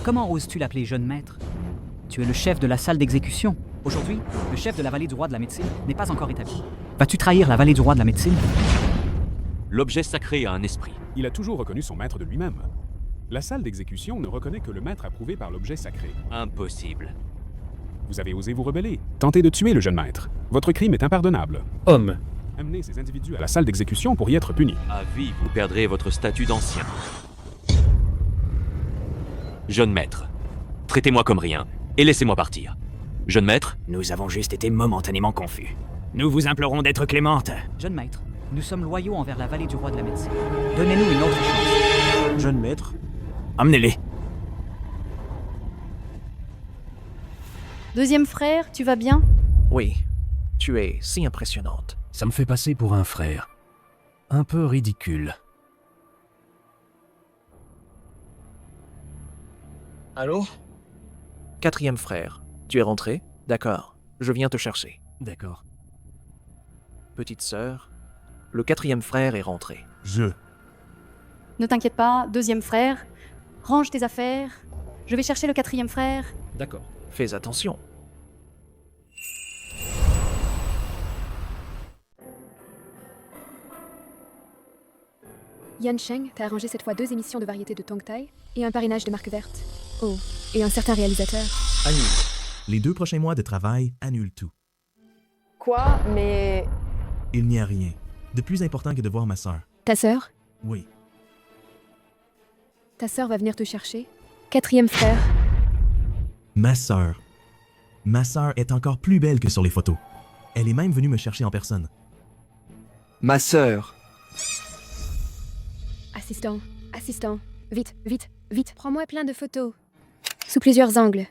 Comment oses-tu l'appeler jeune maître? Tu es le chef de la salle d'exécution. Aujourd'hui, le chef de la vallée du roi de la médecine n'est pas encore établi. Vas-tu trahir la vallée du roi de la médecine? L'objet sacré a un esprit. Il a toujours reconnu son maître de lui-même. La salle d'exécution ne reconnaît que le maître approuvé par l'objet sacré. Impossible. Vous avez osé vous rebeller, tenter de tuer le jeune maître. Votre crime est impardonnable. Homme. Amenez ces individus à la salle d'exécution pour y être punis. À vie, vous perdrez votre statut d'ancien. Jeune maître, traitez-moi comme rien et laissez-moi partir. Jeune maître? Nous avons juste été momentanément confus. Nous vous implorons d'être clémente. Jeune maître, nous sommes loyaux envers la vallée du roi de la médecine. Donnez-nous une autre chance. Jeune maître. Amenez-les. Deuxième frère, tu vas bien? Oui, tu es si impressionnante. Ça me fait passer pour un frère. Un peu ridicule. Allô? Quatrième frère, tu es rentré? D'accord, je viens te chercher. D'accord. Petite sœur, le quatrième frère est rentré. Ne t'inquiète pas, deuxième frère. Range tes affaires. Je vais chercher le quatrième frère. D'accord. Fais attention. Yan Sheng t'a arrangé cette fois 2 émissions de variété de Tong Tai et un parrainage de marque verte. Oh, et un certain réalisateur. Annule. Les 2 prochains mois de travail annulent tout. Quoi? Mais... Il n'y a rien de plus important que de voir ma sœur. Ta sœur? Oui. Ta sœur va venir te chercher. Quatrième frère. Ma sœur. Ma sœur est encore plus belle que sur les photos. Elle est même venue me chercher en personne. Ma sœur. Assistant. Vite. Prends-moi plein de photos. Sous plusieurs angles.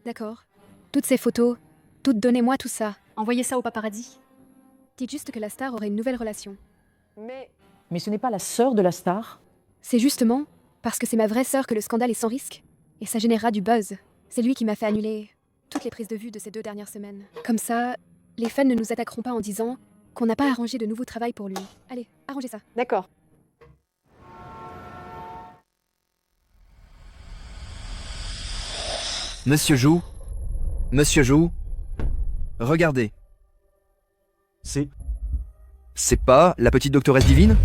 D'accord. Toutes ces photos, donnez-moi tout ça. Envoyez ça au paparazzi. Dites juste que la star aurait une nouvelle relation. Mais ce n'est pas la sœur de la star? C'est justement parce que c'est ma vraie sœur que le scandale est sans risque. Et ça générera du buzz. C'est lui qui m'a fait annuler toutes les prises de vue de ces 2 dernières semaines. Comme ça, les fans ne nous attaqueront pas en disant qu'on n'a pas arrangé de nouveau travail pour lui. Allez, arrangez ça. D'accord. Monsieur Jou, regardez. C'est pas la petite doctoresse divine?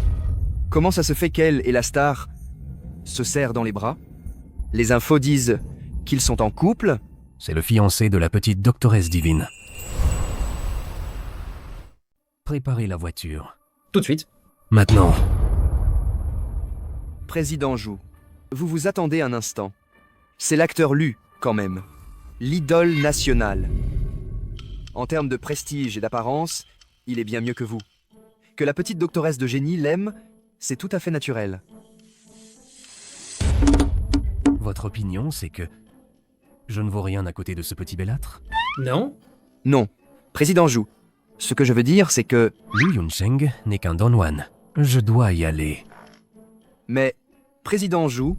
Comment ça se fait qu'elle et la star se serrent dans les bras? Les infos disent qu'ils sont en couple. C'est le fiancé de la petite doctoresse divine. Préparez la voiture. Tout de suite. Maintenant. Président Jou, vous vous attendez un instant. C'est l'acteur Lu, quand même. L'idole nationale. En termes de prestige et d'apparence, il est bien mieux que vous. Que la petite doctoresse de génie l'aime, c'est tout à fait naturel. Votre opinion, c'est que je ne vaux rien à côté de ce petit bellâtre? Non. Non. Président Jou, ce que je veux dire, c'est que... Liu Yunsheng n'est qu'un Donwan. Je dois y aller. Mais, Président Jou,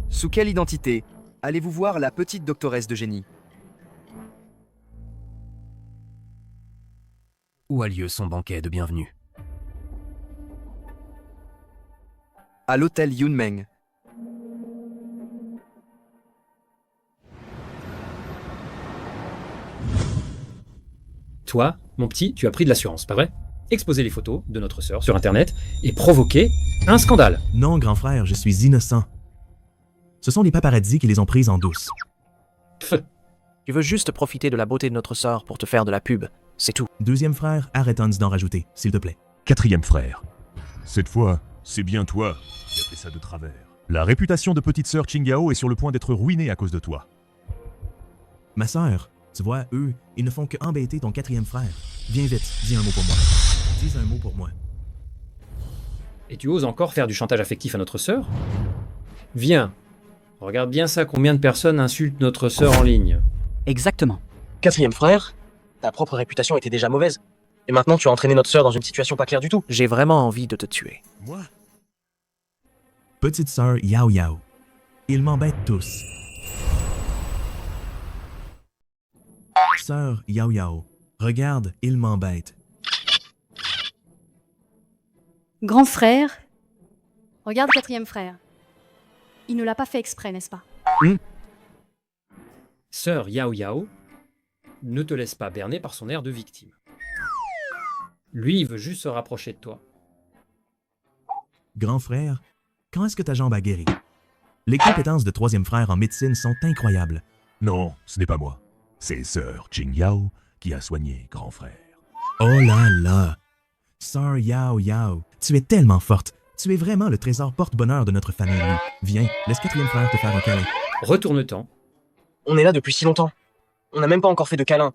sous quelle identité allez-vous voir la petite doctoresse de génie? Où a lieu son banquet de bienvenue? À l'hôtel Yunmeng. Toi, mon petit, tu as pris de l'assurance, pas vrai? Exposer les photos de notre sœur sur Internet et provoquer un scandale. Non, grand frère, je suis innocent. Ce sont les paparazzis qui les ont prises en douce. Tu veux juste profiter de la beauté de notre sœur pour te faire de la pub, c'est tout. Deuxième frère, arrête d'en rajouter, s'il te plaît. Quatrième frère. Cette fois, c'est bien toi qui as fait ça de travers. La réputation de petite sœur Qingyao est sur le point d'être ruinée à cause de toi. Ma sœur, tu vois, eux, ils ne font que embêter ton quatrième frère. Viens vite, dis un mot pour moi. Dis un mot pour moi. Et tu oses encore faire du chantage affectif à notre sœur? Viens. Regarde bien ça, combien de personnes insultent notre sœur en ligne. Exactement. Quatrième frère, ta propre réputation était déjà mauvaise. Et maintenant tu as entraîné notre sœur dans une situation pas claire du tout. J'ai vraiment envie de te tuer. Moi? Petite sœur Yao Yao. Ils m'embêtent tous. Sœur Yao Yao, regarde, il m'embête. Grand frère, regarde quatrième frère. Il ne l'a pas fait exprès, n'est-ce pas? Sœur Yao Yao, ne te laisse pas berner par son air de victime. Lui, il veut juste se rapprocher de toi. Grand frère, quand est-ce que ta jambe a guéri? Les compétences de troisième frère en médecine sont incroyables. Non, ce n'est pas moi. C'est sœur Jing Yao qui a soigné grand frère. Oh là là! Sœur Yao Yao, tu es tellement forte. Tu es vraiment le trésor porte-bonheur de notre famille. Viens, laisse quatrième frère te faire un câlin. Retourne-t'en. On est là depuis si longtemps. On n'a même pas encore fait de câlin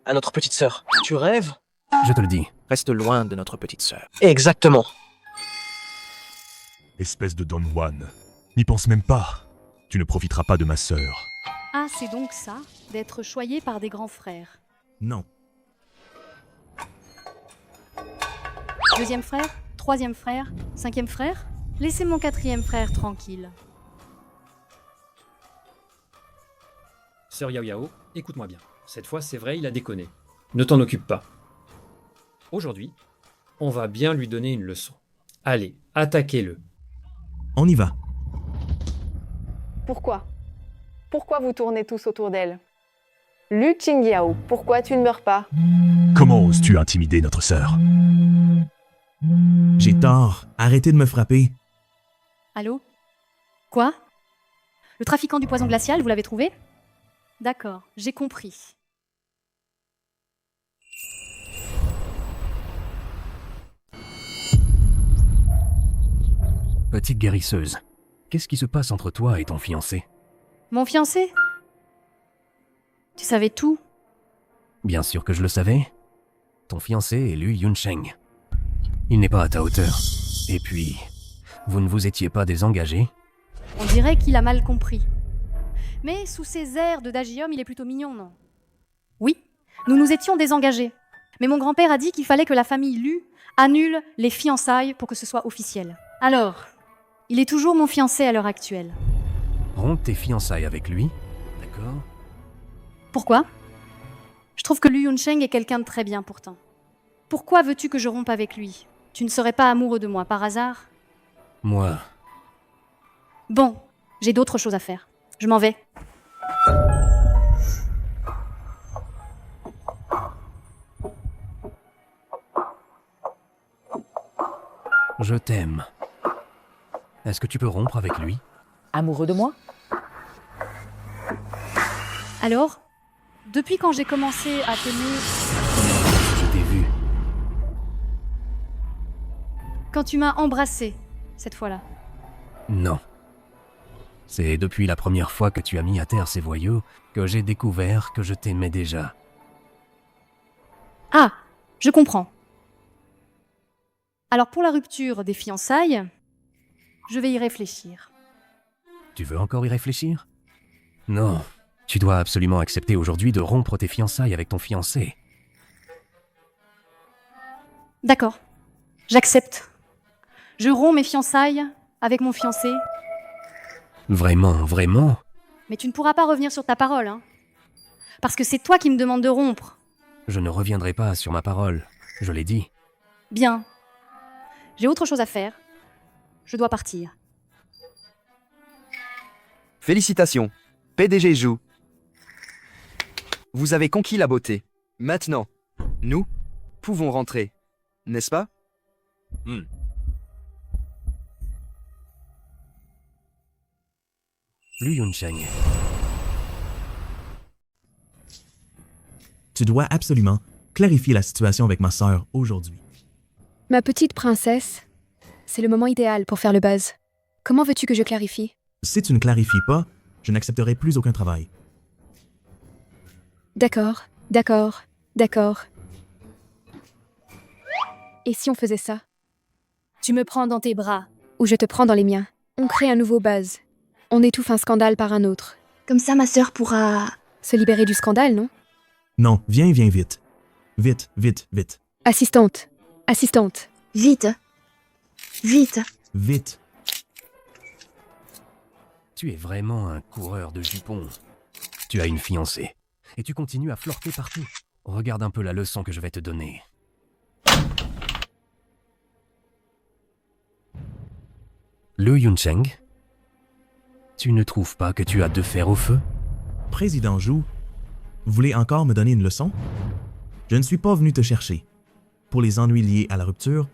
à notre petite sœur. Tu rêves? Je te le dis. Reste loin de notre petite sœur. Exactement. Espèce de Don Juan. N'y pense même pas. Tu ne profiteras pas de ma sœur. Ah, c'est donc ça, d'être choyé par des grands frères. Non. Deuxième frère, troisième frère, cinquième frère. Laissez mon quatrième frère tranquille. Sœur Yao Yao, écoute-moi bien. Cette fois, c'est vrai, il a déconné. Ne t'en occupe pas. Aujourd'hui, on va bien lui donner une leçon. Allez, attaquez-le. On y va. Pourquoi? Pourquoi vous tournez tous autour d'elle? Lu Qingyao, pourquoi tu ne meurs pas? Comment oses-tu intimider notre sœur? J'ai tort. Arrêtez de me frapper. Allô? Quoi? Le trafiquant du poison glacial, vous l'avez trouvé? D'accord, j'ai compris. Petite guérisseuse, qu'est-ce qui se passe entre toi et ton fiancé? Mon fiancé? Tu savais tout? Bien sûr que je le savais. Ton fiancé est Lu Yunsheng. Il n'est pas à ta hauteur. Et puis, vous ne vous étiez pas désengagés? On dirait qu'il a mal compris. Mais sous ses airs de dagium, il est plutôt mignon, non? Oui, nous nous étions désengagés. Mais mon grand-père a dit qu'il fallait que la famille Lu annule les fiançailles pour que ce soit officiel. Alors, il est toujours mon fiancé à l'heure actuelle. Romps tes fiançailles avec lui, d'accord? Pourquoi? Je trouve que Lu Yunsheng est quelqu'un de très bien pourtant. Pourquoi veux-tu que je rompe avec lui? Tu ne serais pas amoureux de moi par hasard? Moi, Bon, j'ai d'autres choses à faire. Je m'en vais. je t'aime. Est-ce que tu peux rompre avec lui? Amoureux de moi? Alors, depuis quand j'ai commencé à t'aimer, Je t'ai vu. quand tu m'as embrassé, cette fois-là. Non. C'est depuis la première fois que tu as mis à terre ces voyous que j'ai découvert que je t'aimais déjà. Ah, je comprends. Alors pour la rupture des fiançailles, je vais y réfléchir. Tu veux encore y réfléchir? Non. Tu dois absolument accepter aujourd'hui de rompre tes fiançailles avec ton fiancé. D'accord, j'accepte. Je romps mes fiançailles avec mon fiancé, Vraiment, vraiment? mais tu ne pourras pas revenir sur ta parole, hein. Parce que c'est toi qui me demandes de rompre. Je ne reviendrai pas sur ma parole. Je l'ai dit. Bien. J'ai autre chose à faire. Je dois partir. Félicitations, PDG Zhu. Vous avez conquis la beauté. Maintenant, nous pouvons rentrer, n'est-ce pas? Lu Yunsheng. Tu dois absolument clarifier la situation avec ma sœur aujourd'hui. Ma petite princesse, c'est le moment idéal pour faire le buzz. Comment veux-tu que je clarifie? Si tu ne clarifies pas, je n'accepterai plus aucun travail. D'accord, d'accord, d'accord. Et si on faisait ça? Tu me prends dans tes bras. Ou je te prends dans les miens. On crée un nouveau buzz. On étouffe un scandale par un autre. Comme ça, ma sœur pourra... Se libérer du scandale, non? Non, viens vite. Vite, vite, vite. Assistante. Assistante. Vite. Vite. Vite. Tu es vraiment un coureur de jupons. Tu as une fiancée. et tu continues à flirter partout. Regarde un peu la leçon que je vais te donner. Le Yuncheng, tu ne trouves pas que tu as deux fers au feu? Président Zhu, vous voulez encore me donner une leçon? Je ne suis pas venu te chercher. Pour les ennuis liés à la rupture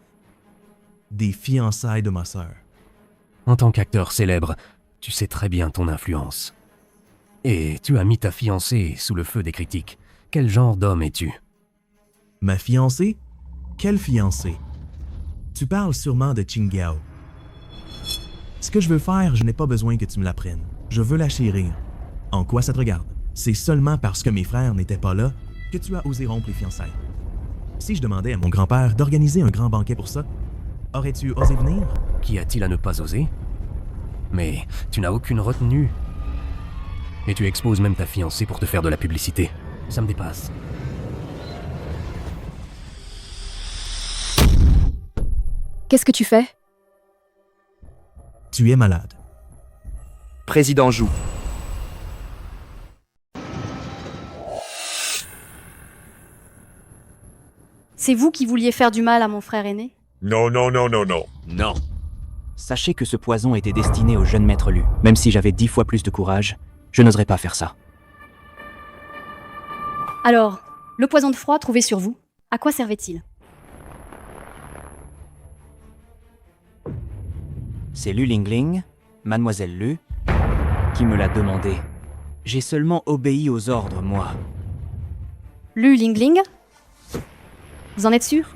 des fiançailles de ma sœur. En tant qu'acteur célèbre, tu sais très bien ton influence. Et tu as mis ta fiancée sous le feu des critiques. Quel genre d'homme es-tu? Ma fiancée? Quelle fiancée? Tu parles sûrement de Qingyao. Ce que je veux faire, je n'ai pas besoin que tu me l'apprennes. Je veux la chérir. En quoi ça te regarde? C'est seulement parce que mes frères n'étaient pas là que tu as osé rompre les fiançailles. Si je demandais à mon grand-père d'organiser un grand banquet pour ça, aurais-tu osé venir? Qu'y a-t-il à ne pas oser? Mais tu n'as aucune retenue. Et tu exposes même ta fiancée pour te faire de la publicité. Ça me dépasse. Qu'est-ce que tu fais? Tu es malade. Président Zhu. C'est vous qui vouliez faire du mal à mon frère aîné? Non, non, non, non, non. Non. Sachez que ce poison était destiné au jeune maître Lu. Même si j'avais 10 fois plus de courage, je n'oserais pas faire ça. Alors, le poison de froid trouvé sur vous, à quoi servait-il? C'est Lu Lingling, mademoiselle Lu, qui me l'a demandé. J'ai seulement obéi aux ordres, moi. Lu Lingling? Vous en êtes sûr?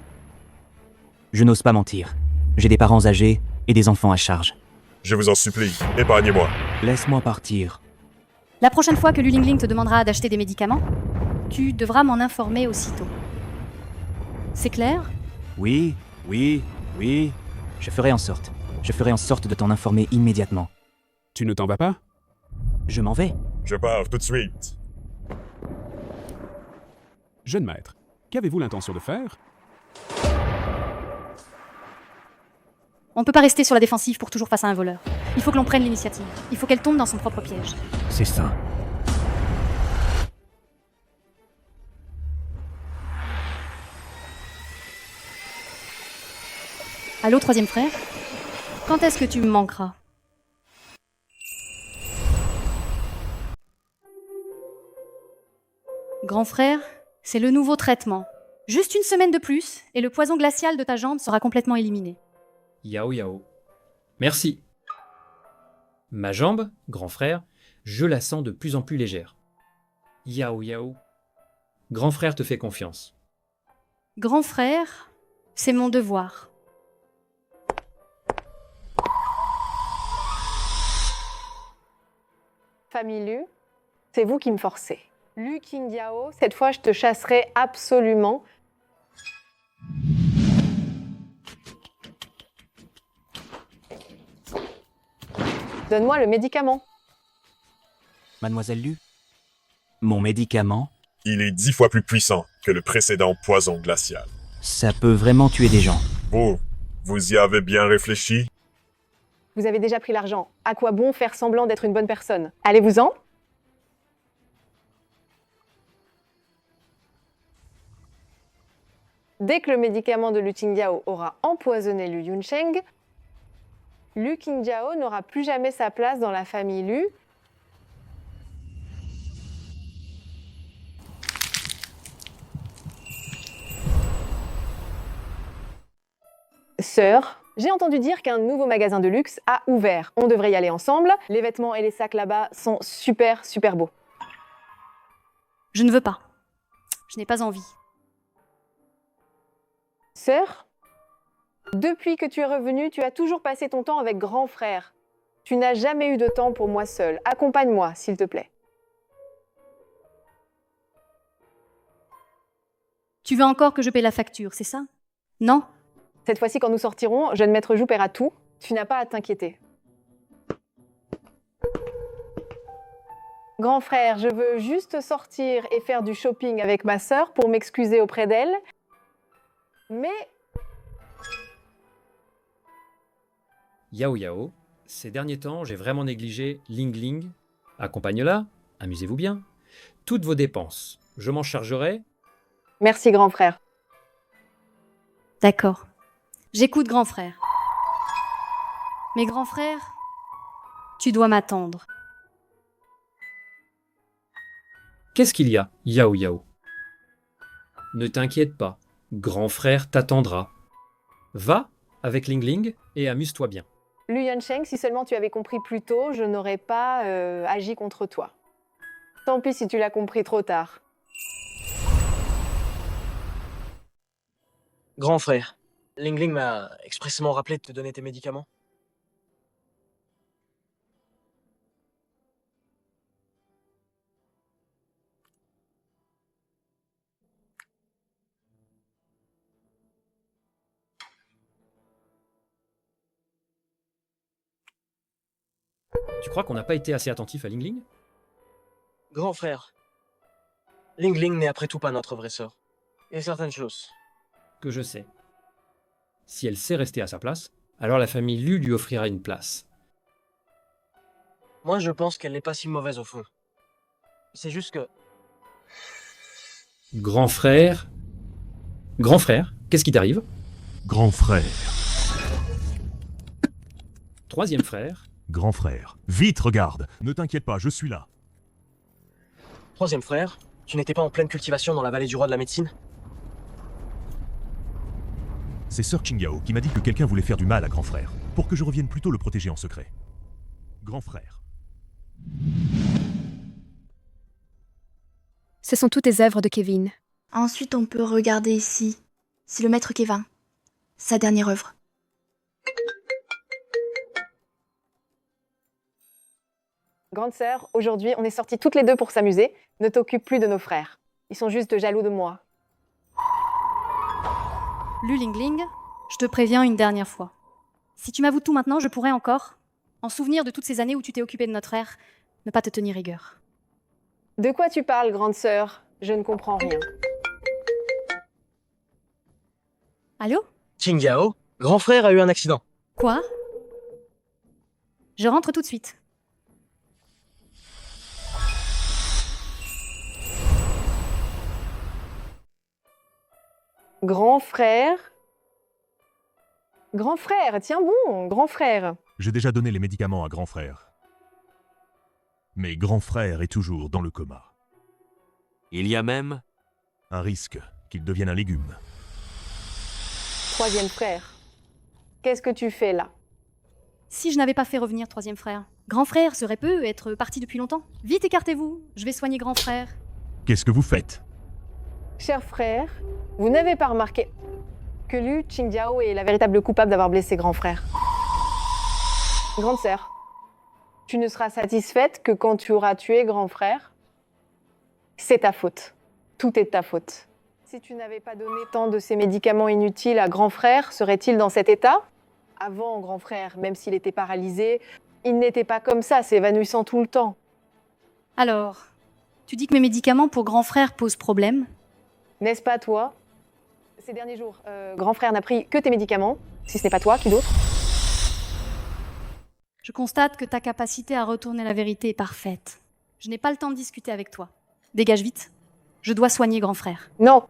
Je n'ose pas mentir. J'ai des parents âgés et des enfants à charge. Je vous en supplie, épargnez-moi. Laisse-moi partir. La prochaine fois que Lu Lingling te demandera d'acheter des médicaments, tu devras m'en informer aussitôt. C'est clair? Oui, oui, oui. Je ferai en sorte. Je ferai en sorte de t'en informer immédiatement. Tu ne t'en vas pas? Je m'en vais. Je pars tout de suite. Jeune maître, qu'avez-vous l'intention de faire? On ne peut pas rester sur la défensive pour toujours face à un voleur. Il faut que l'on prenne l'initiative. Il faut qu'elle tombe dans son propre piège. C'est ça. Allô, troisième frère? Quand est-ce que tu me manqueras? Grand frère, c'est le nouveau traitement. Juste une semaine de plus, et le poison glacial de ta jambe sera complètement éliminé. Yao Yao. Merci. Ma jambe, grand frère, je la sens de plus en plus légère. Yao Yao. Grand frère te fait confiance. Grand frère, c'est mon devoir. Famille Lu, c'est vous qui me forcez. Lu Qingyao, cette fois je te chasserai absolument. Donne-moi le médicament. Mademoiselle Lu, mon médicament, Il est 10 fois plus puissant que le précédent poison glacial. ça peut vraiment tuer des gens. Vous y avez bien réfléchi? Vous avez déjà pris l'argent. À quoi bon faire semblant d'être une bonne personne? Allez-vous-en. Dès que le médicament de Lu Qingyao aura empoisonné Lu Yuncheng, Lu Qingyao n'aura plus jamais sa place dans la famille Lu. Sœur, j'ai entendu dire qu'un nouveau magasin de luxe a ouvert. On devrait y aller ensemble. Les vêtements et les sacs là-bas sont super, super beaux. Je ne veux pas. Je n'ai pas envie. Sœur, depuis que tu es revenue, tu as toujours passé ton temps avec grand frère. Tu n'as jamais eu de temps pour moi seule. Accompagne-moi, s'il te plaît. Tu veux encore que je paie la facture, c'est ça? Non? Cette fois-ci, quand nous sortirons, jeune maître Zhu paiera tout. Tu n'as pas à t'inquiéter. Grand frère, je veux juste sortir et faire du shopping avec ma sœur pour m'excuser auprès d'elle. Mais Yao Yao, ces derniers temps, j'ai vraiment négligé Ling Ling. Accompagne-la, amusez-vous bien. toutes vos dépenses. Je m'en chargerai. Merci, grand frère. D'accord. J'écoute, grand frère. Mais grand frère, tu dois m'attendre. Qu'est-ce qu'il y a, Yao Yao? Ne t'inquiète pas, grand frère t'attendra. Va avec Ling Ling et amuse-toi bien. Lu Yansheng, si seulement tu avais compris plus tôt, je n'aurais pas agi contre toi. Tant pis si tu l'as compris trop tard. Grand frère, Ling Ling m'a expressément rappelé de te donner tes médicaments. Tu crois qu'on n'a pas été assez attentif à Ling Ling? Grand frère, Ling Ling n'est après tout pas notre vraie sœur. Il y a certaines choses. Que je sais. Si elle sait rester à sa place, alors la famille Lu lui offrira une place. Moi, je pense qu'elle n'est pas si mauvaise au fond. C'est juste que... Grand frère... Grand frère, qu'est-ce qui t'arrive? Grand frère. Troisième frère. Grand frère. Vite, regarde. Ne t'inquiète pas, je suis là. Troisième frère, tu n'étais pas en pleine cultivation dans la vallée du roi de la médecine? C'est Sir Qingyao qui m'a dit que quelqu'un voulait faire du mal à grand frère, pour que je revienne plutôt le protéger en secret. Grand frère. Ce sont toutes tes œuvres de Kevin. Ensuite, on peut regarder ici. C'est le maître Kevin. Sa dernière œuvre. Grande sœur, aujourd'hui, on est sortis toutes les deux pour s'amuser. Ne t'occupe plus de nos frères. Ils sont juste jaloux de moi. Lu Ling Ling, je te préviens une dernière fois. Si tu m'avoues tout maintenant, je pourrais encore, en souvenir de toutes ces années où tu t'es occupée de notre frère, ne pas te tenir rigueur. De quoi tu parles, grande sœur? Je ne comprends rien. Allô? Qingyao, grand frère a eu un accident. Quoi? Je rentre tout de suite. Grand frère? Grand frère, tiens bon, grand frère. J'ai déjà donné les médicaments à grand frère. Mais grand frère est toujours dans le coma. Il y a même un risque qu'il devienne un légume. Troisième frère, qu'est-ce que tu fais là? Si je n'avais pas fait revenir troisième frère, grand frère serait peu être parti depuis longtemps. Vite, écartez-vous, je vais soigner grand frère. Qu'est-ce que vous faites? Cher frère, vous n'avez pas remarqué que Lu Qingyao est la véritable coupable d'avoir blessé grand frère. Grande sœur, tu ne seras satisfaite que quand tu auras tué grand frère. C'est ta faute. Tout est de ta faute. Si tu n'avais pas donné tant de ces médicaments inutiles à grand frère, serait-il dans cet état? Avant, grand frère, même s'il était paralysé, il n'était pas comme ça, s'évanouissant tout le temps. Alors, tu dis que mes médicaments pour grand frère posent problème? N'est-ce pas toi? Ces derniers jours, grand frère n'a pris que tes médicaments. Si ce n'est pas toi, qui d'autre? Je constate que ta capacité à retourner la vérité est parfaite. Je n'ai pas le temps de discuter avec toi. Dégage vite. Je dois soigner grand frère. Non.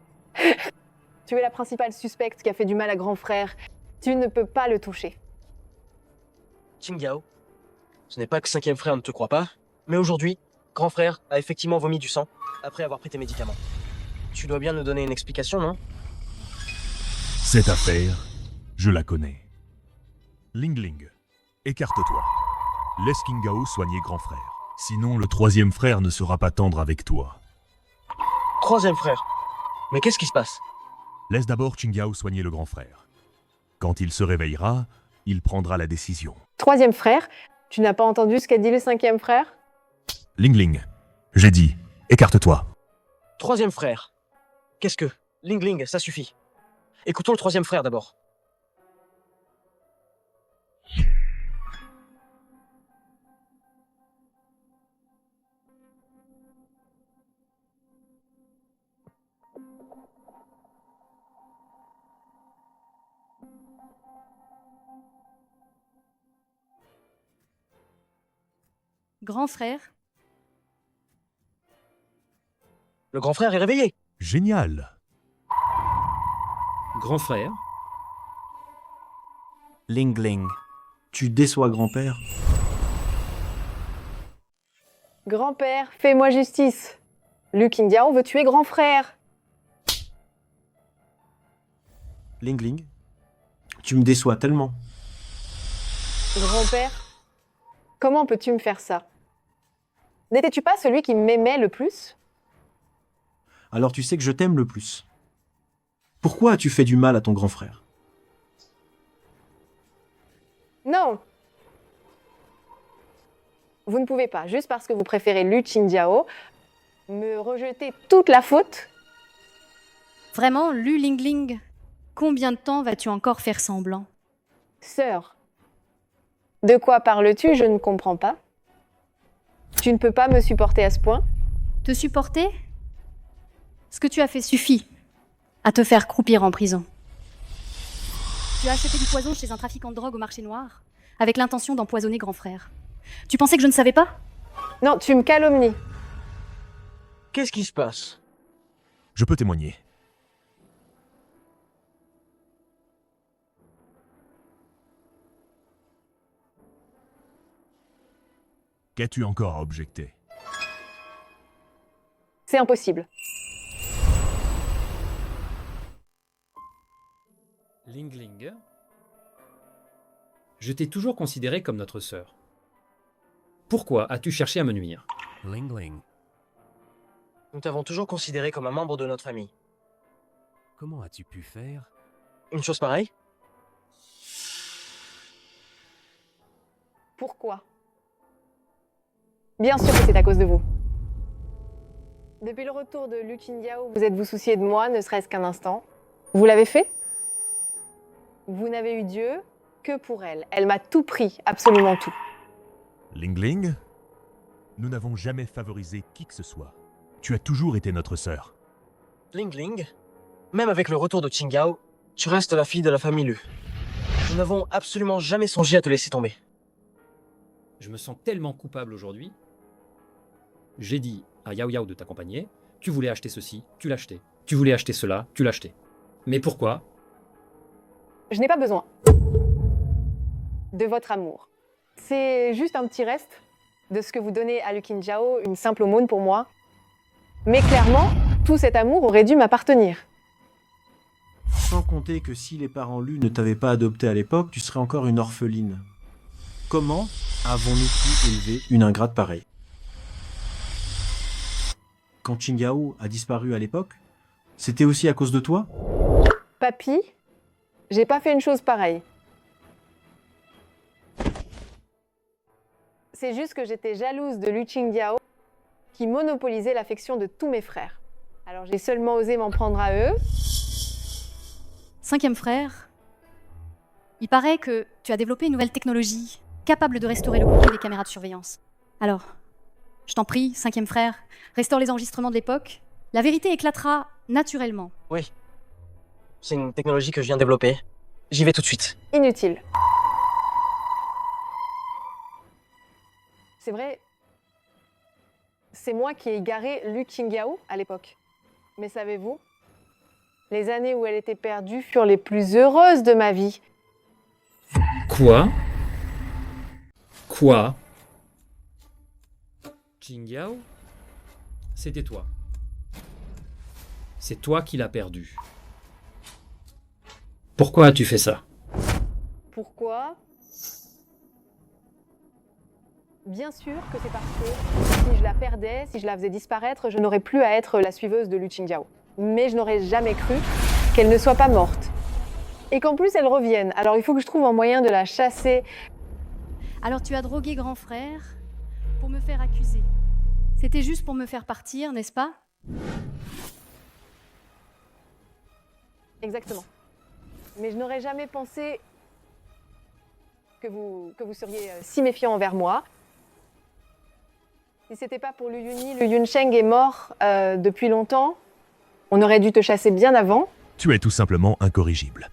Tu es la principale suspecte qui a fait du mal à grand frère. Tu ne peux pas le toucher. Qingyao, ce n'est pas que cinquième frère ne te croit pas, mais aujourd'hui, grand frère a effectivement vomi du sang après avoir pris tes médicaments. Tu dois bien nous donner une explication, non? Cette affaire, je la connais. Ling Ling, écarte-toi. Laisse Qingyao soigner grand frère. Sinon, le troisième frère ne sera pas tendre avec toi. Troisième frère? Mais qu'est-ce qui se passe? Laisse d'abord Qingyao soigner le grand frère. Quand il se réveillera, il prendra la décision. Troisième frère? Tu n'as pas entendu ce qu'a dit le cinquième frère? Ling Ling, j'ai dit, écarte-toi. Troisième frère? Qu'est-ce que... Ling Ling, ça suffit. Écoutons le troisième frère d'abord. Grand frère, Le grand frère est réveillé. Génial. Grand frère. Ling Ling. Tu déçois grand-père. Grand-père, fais-moi justice. Lu Qingdiao veut tuer grand frère. Ling Ling. Tu me déçois tellement. Grand-père, comment peux-tu me faire ça? N'étais-tu pas celui qui m'aimait le plus? Alors tu sais que je t'aime le plus. Pourquoi as-tu fait du mal à ton grand frère? Non. Vous ne pouvez pas, juste parce que vous préférez Lu Qingdiao, me rejeter toute la faute. Vraiment, Lu Lingling, combien de temps vas-tu encore faire semblant? Sœur, de quoi parles-tu? Je ne comprends pas. Tu ne peux pas me supporter à ce point? Te supporter? Ce que tu as fait suffit à te faire croupir en prison. Tu as acheté du poison chez un trafiquant de drogue au marché noir, avec l'intention d'empoisonner grand frère. Tu pensais que je ne savais pas? Non, tu me calomnies. Qu'est-ce qui se passe? Je peux témoigner. Qu'as-tu encore à objecter? C'est impossible. Ling Ling. Je t'ai toujours considéré comme notre sœur. Pourquoi as-tu cherché à me nuire? Ling Ling. Nous t'avons toujours considéré comme un membre de notre famille. Comment as-tu pu faire? Une chose pareille? Pourquoi? Bien sûr que c'est à cause de vous. Depuis le retour de Lu Qingdiao, vous êtes-vous soucié de moi, ne serait-ce qu'un instant? Vous l'avez fait? Vous n'avez eu Dieu que pour elle. Elle m'a tout pris, absolument tout. Ling Ling, nous n'avons jamais favorisé qui que ce soit. Tu as toujours été notre sœur. Ling Ling, même avec le retour de Qingdiao, tu restes la fille de la famille Lu. Nous n'avons absolument jamais songé à te laisser tomber. Je me sens tellement coupable aujourd'hui. J'ai dit à Yao Yao de t'accompagner. Tu voulais acheter ceci, tu l'as acheté. Tu voulais acheter cela, tu l'as acheté. Mais pourquoi? Je n'ai pas besoin de votre amour. C'est juste un petit reste de ce que vous donnez à Lu Qingdiao, une simple aumône pour moi. Mais clairement, tout cet amour aurait dû m'appartenir. Sans compter que si les parents Lu ne t'avaient pas adopté à l'époque, tu serais encore une orpheline. Comment avons-nous pu élever une ingrate pareille? Quand Qingdiao a disparu à l'époque, c'était aussi à cause de toi? Papy, j'ai pas fait une chose pareille. C'est juste que j'étais jalouse de Lu Qingdiao qui monopolisait l'affection de tous mes frères. Alors j'ai seulement osé m'en prendre à eux. 5e frère, il paraît que tu as développé une nouvelle technologie capable de restaurer le contenu des caméras de surveillance. Alors, je t'en prie, 5e frère, restaure les enregistrements de l'époque. La vérité éclatera naturellement. Oui. C'est une technologie que je viens de développer. J'y vais tout de suite. Inutile. C'est vrai, c'est moi qui ai égaré Lu Qingdiao à l'époque. Mais savez-vous, les années où elle était perdue furent les plus heureuses de ma vie. Quoi? Quoi? Qingdiao? C'était toi. C'est toi qui l'as perdu. Pourquoi as-tu fait ça? Pourquoi? Bien sûr que c'est parce que si je la perdais, si je la faisais disparaître, je n'aurais plus à être la suiveuse de Lu Qingdiao. Mais je n'aurais jamais cru qu'elle ne soit pas morte. Et qu'en plus elle revienne. Alors il faut que je trouve un moyen de la chasser. Alors tu as drogué grand frère pour me faire accuser. C'était juste pour me faire partir, n'est-ce pas? Exactement. Mais je n'aurais jamais pensé que vous seriez si méfiant envers moi. Si c'était pas pour Lu Yuni, Lu Yunsheng est mort depuis longtemps. On aurait dû te chasser bien avant. Tu es tout simplement incorrigible.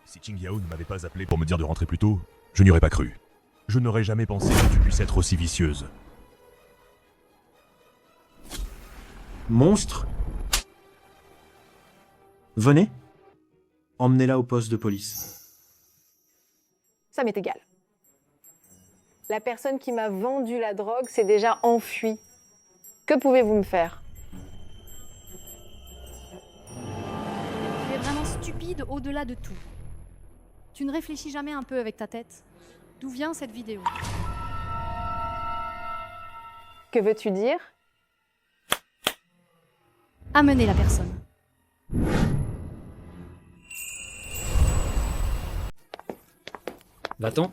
Si Qingdiao ne m'avait pas appelé pour me dire de rentrer plus tôt, je n'y aurais pas cru. Je n'aurais jamais pensé que tu puisses être aussi vicieuse. Monstre. Venez. Emmenez-la au poste de police. Ça m'est égal. La personne qui m'a vendu la drogue s'est déjà enfuie. Que pouvez-vous me faire? Tu es vraiment stupide au-delà de tout. Tu ne réfléchis jamais un peu avec ta tête. D'où vient cette vidéo? Que veux-tu dire? Amenez la personne. Va-t'en.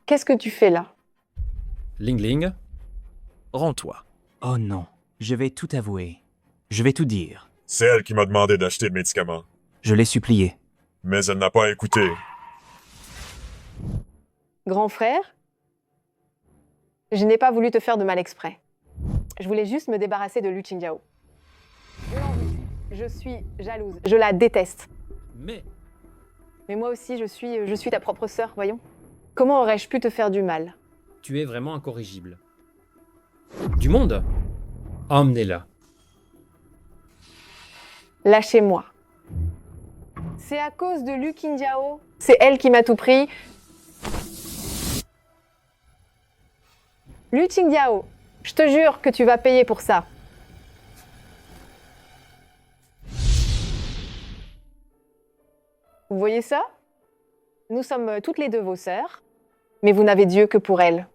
Qu'est-ce que tu fais là? Ling Ling. Rends-toi. Oh non, je vais tout avouer. Je vais tout dire. C'est elle qui m'a demandé d'acheter le médicament. Je l'ai supplié. Mais elle n'a pas écouté. Grand frère? Je n'ai pas voulu te faire de mal exprès. Je voulais juste me débarrasser de Lu Qingjiao. Je suis jalouse. Je la déteste. Mais moi aussi, je suis ta propre sœur, voyons. Comment aurais-je pu te faire du mal? tu es vraiment incorrigible. Du monde? Emmenez-la. Lâchez-moi. C'est à cause de Lu Qingjiao. C'est elle qui m'a tout pris. Lu Qingjiao, je te jure que tu vas payer pour ça. Vous voyez ça? Nous sommes toutes les deux vos sœurs, mais vous n'avez Dieu que pour elle.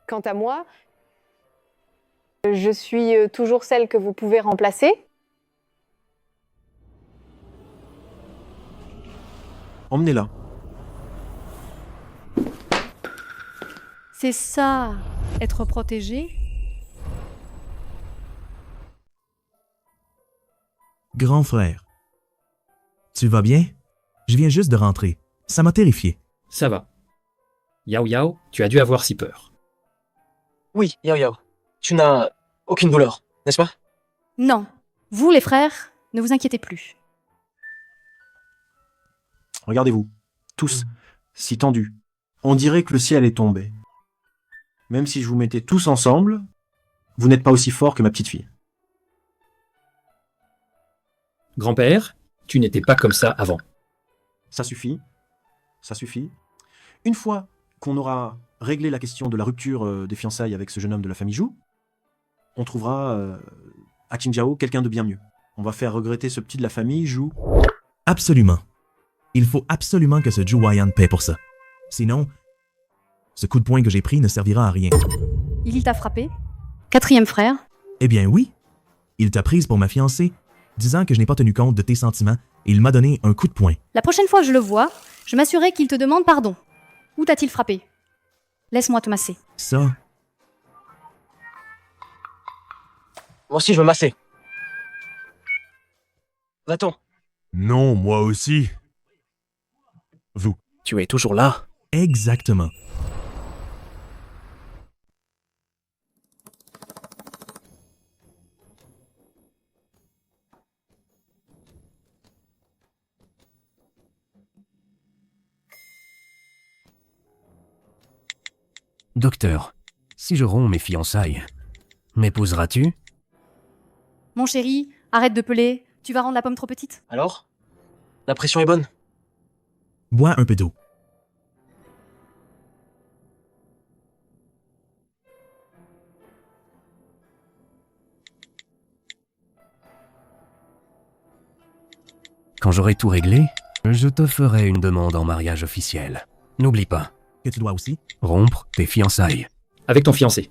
Quant à moi, je suis toujours celle que vous pouvez remplacer. Emmenez-la. C'est ça, être protégé? Grand frère. Tu vas bien? Je viens juste de rentrer. Ça m'a terrifié. Ça va. Yao Yao, tu as dû avoir si peur. Oui, Yao Yao. Tu n'as aucune douleur, n'est-ce pas? Non. Vous, les frères, ne vous inquiétez plus. Regardez-vous. Tous. Si tendus. On dirait que le ciel est tombé. Même si je vous mettais tous ensemble, vous n'êtes pas aussi fort que ma petite fille. Grand-père, tu n'étais pas comme ça avant. Ça suffit. Ça suffit. Une fois qu'on aura réglé la question de la rupture des fiançailles avec ce jeune homme de la famille Zhu, on trouvera à Qingjiao quelqu'un de bien mieux. On va faire regretter ce petit de la famille Zhu. Absolument. Il faut absolument que ce Zhu Waiyan paie pour ça. Sinon, ce coup de poing que j'ai pris ne servira à rien. Il t'a frappé? Quatrième frère? Eh bien oui. Il t'a prise pour ma fiancée, disant que je n'ai pas tenu compte de tes sentiments, et il m'a donné un coup de poing. La prochaine fois que je le vois, je m'assurerai qu'il te demande pardon. Où t'a-t-il frappé? Laisse-moi te masser. Ça, Moi aussi, je veux masser. Va-t'en. Non, moi aussi. Vous. Tu es toujours là? exactement. Docteur, si je romps mes fiançailles, m'épouseras-tu? Mon chéri, arrête de peler. Tu vas rendre la pomme trop petite. Alors? La pression est bonne? Bois un peu d'eau. Quand j'aurai tout réglé, je te ferai une demande en mariage officielle. N'oublie pas. Que tu dois aussi. Rompre tes fiançailles. Avec ton fiancé.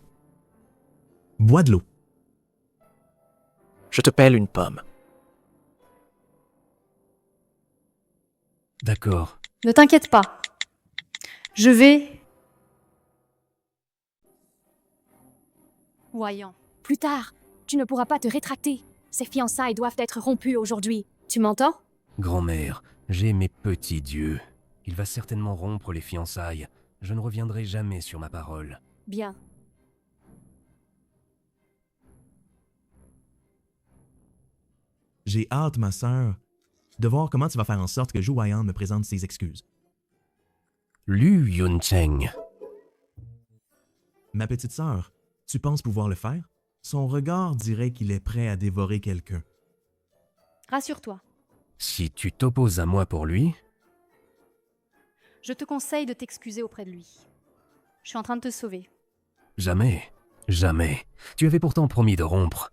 Bois de l'eau. Je te pèle une pomme. D'accord. Ne t'inquiète pas. Je vais... Voyons. Plus tard, tu ne pourras pas te rétracter. Ces fiançailles doivent être rompues aujourd'hui. Tu m'entends? Grand-mère, j'ai mes petits dieux. Il va certainement rompre les fiançailles. Je ne reviendrai jamais sur ma parole. Bien. J'ai hâte, ma sœur, de voir comment tu vas faire en sorte que Zhu Waiyan me présente ses excuses. Lu Yuncheng. Ma petite sœur, tu penses pouvoir le faire? Son regard dirait qu'il est prêt à dévorer quelqu'un. Rassure-toi, Si tu t'opposes à moi pour lui, je te conseille de t'excuser auprès de lui. Je suis en train de te sauver. jamais, jamais. Tu avais pourtant promis de rompre.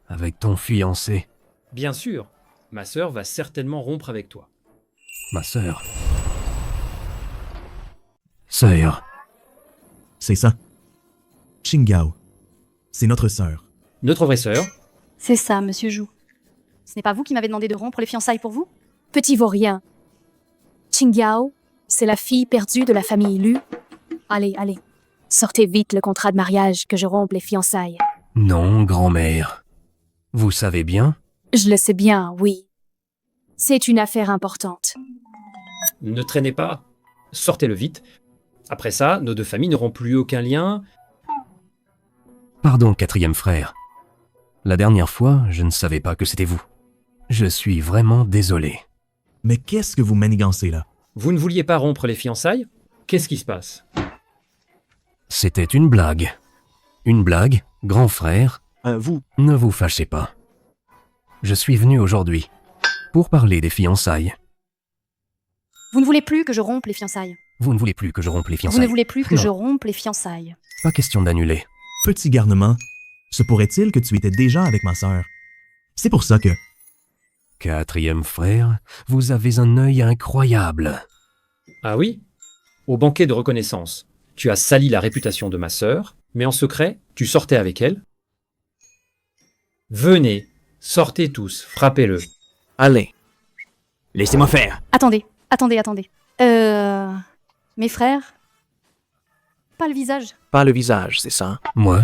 Avec ton fiancé, Bien sûr, ma sœur va certainement rompre avec toi. ma sœur. Sœur, C'est ça. Qinggao. C'est notre sœur. Notre vraie sœur, C'est ça, monsieur Zhu. Ce n'est pas vous qui m'avez demandé de rompre les fiançailles pour vous? Petit vaurien. Qingyao, c'est la fille perdue de la famille Lu. Allez, allez. Sortez vite le contrat de mariage que je rompe les fiançailles. non, grand-mère. Vous savez bien, Je le sais bien, oui. C'est une affaire importante. ne traînez pas. Sortez-le vite. Après ça, nos deux familles n'auront plus aucun lien. Pardon, quatrième frère. La dernière fois, je ne savais pas que c'était vous. Je suis vraiment désolé. Mais qu'est-ce que vous manigancez là? Vous ne vouliez pas rompre les fiançailles? Qu'est-ce qui se passe? C'était une blague. Une blague, grand frère. Vous. Ne vous fâchez pas. Je suis venu aujourd'hui pour parler des fiançailles. Vous ne voulez plus que je rompe les fiançailles. Vous ne voulez plus que je rompe les Vous fiançailles. ne voulez plus que Non, je rompe les fiançailles. Pas question d'annuler. Petit garnement, se pourrait-il que tu étais déjà avec ma sœur? C'est pour ça que... Quatrième frère, vous avez un œil incroyable. Ah oui? Au banquet de reconnaissance, tu as sali la réputation de ma sœur, mais en secret, tu sortais avec elle. Venez, sortez tous, frappez-le. Allez. Laissez-moi faire. Attendez. Mes frères? Pas le visage. Pas le visage, c'est ça? Moi,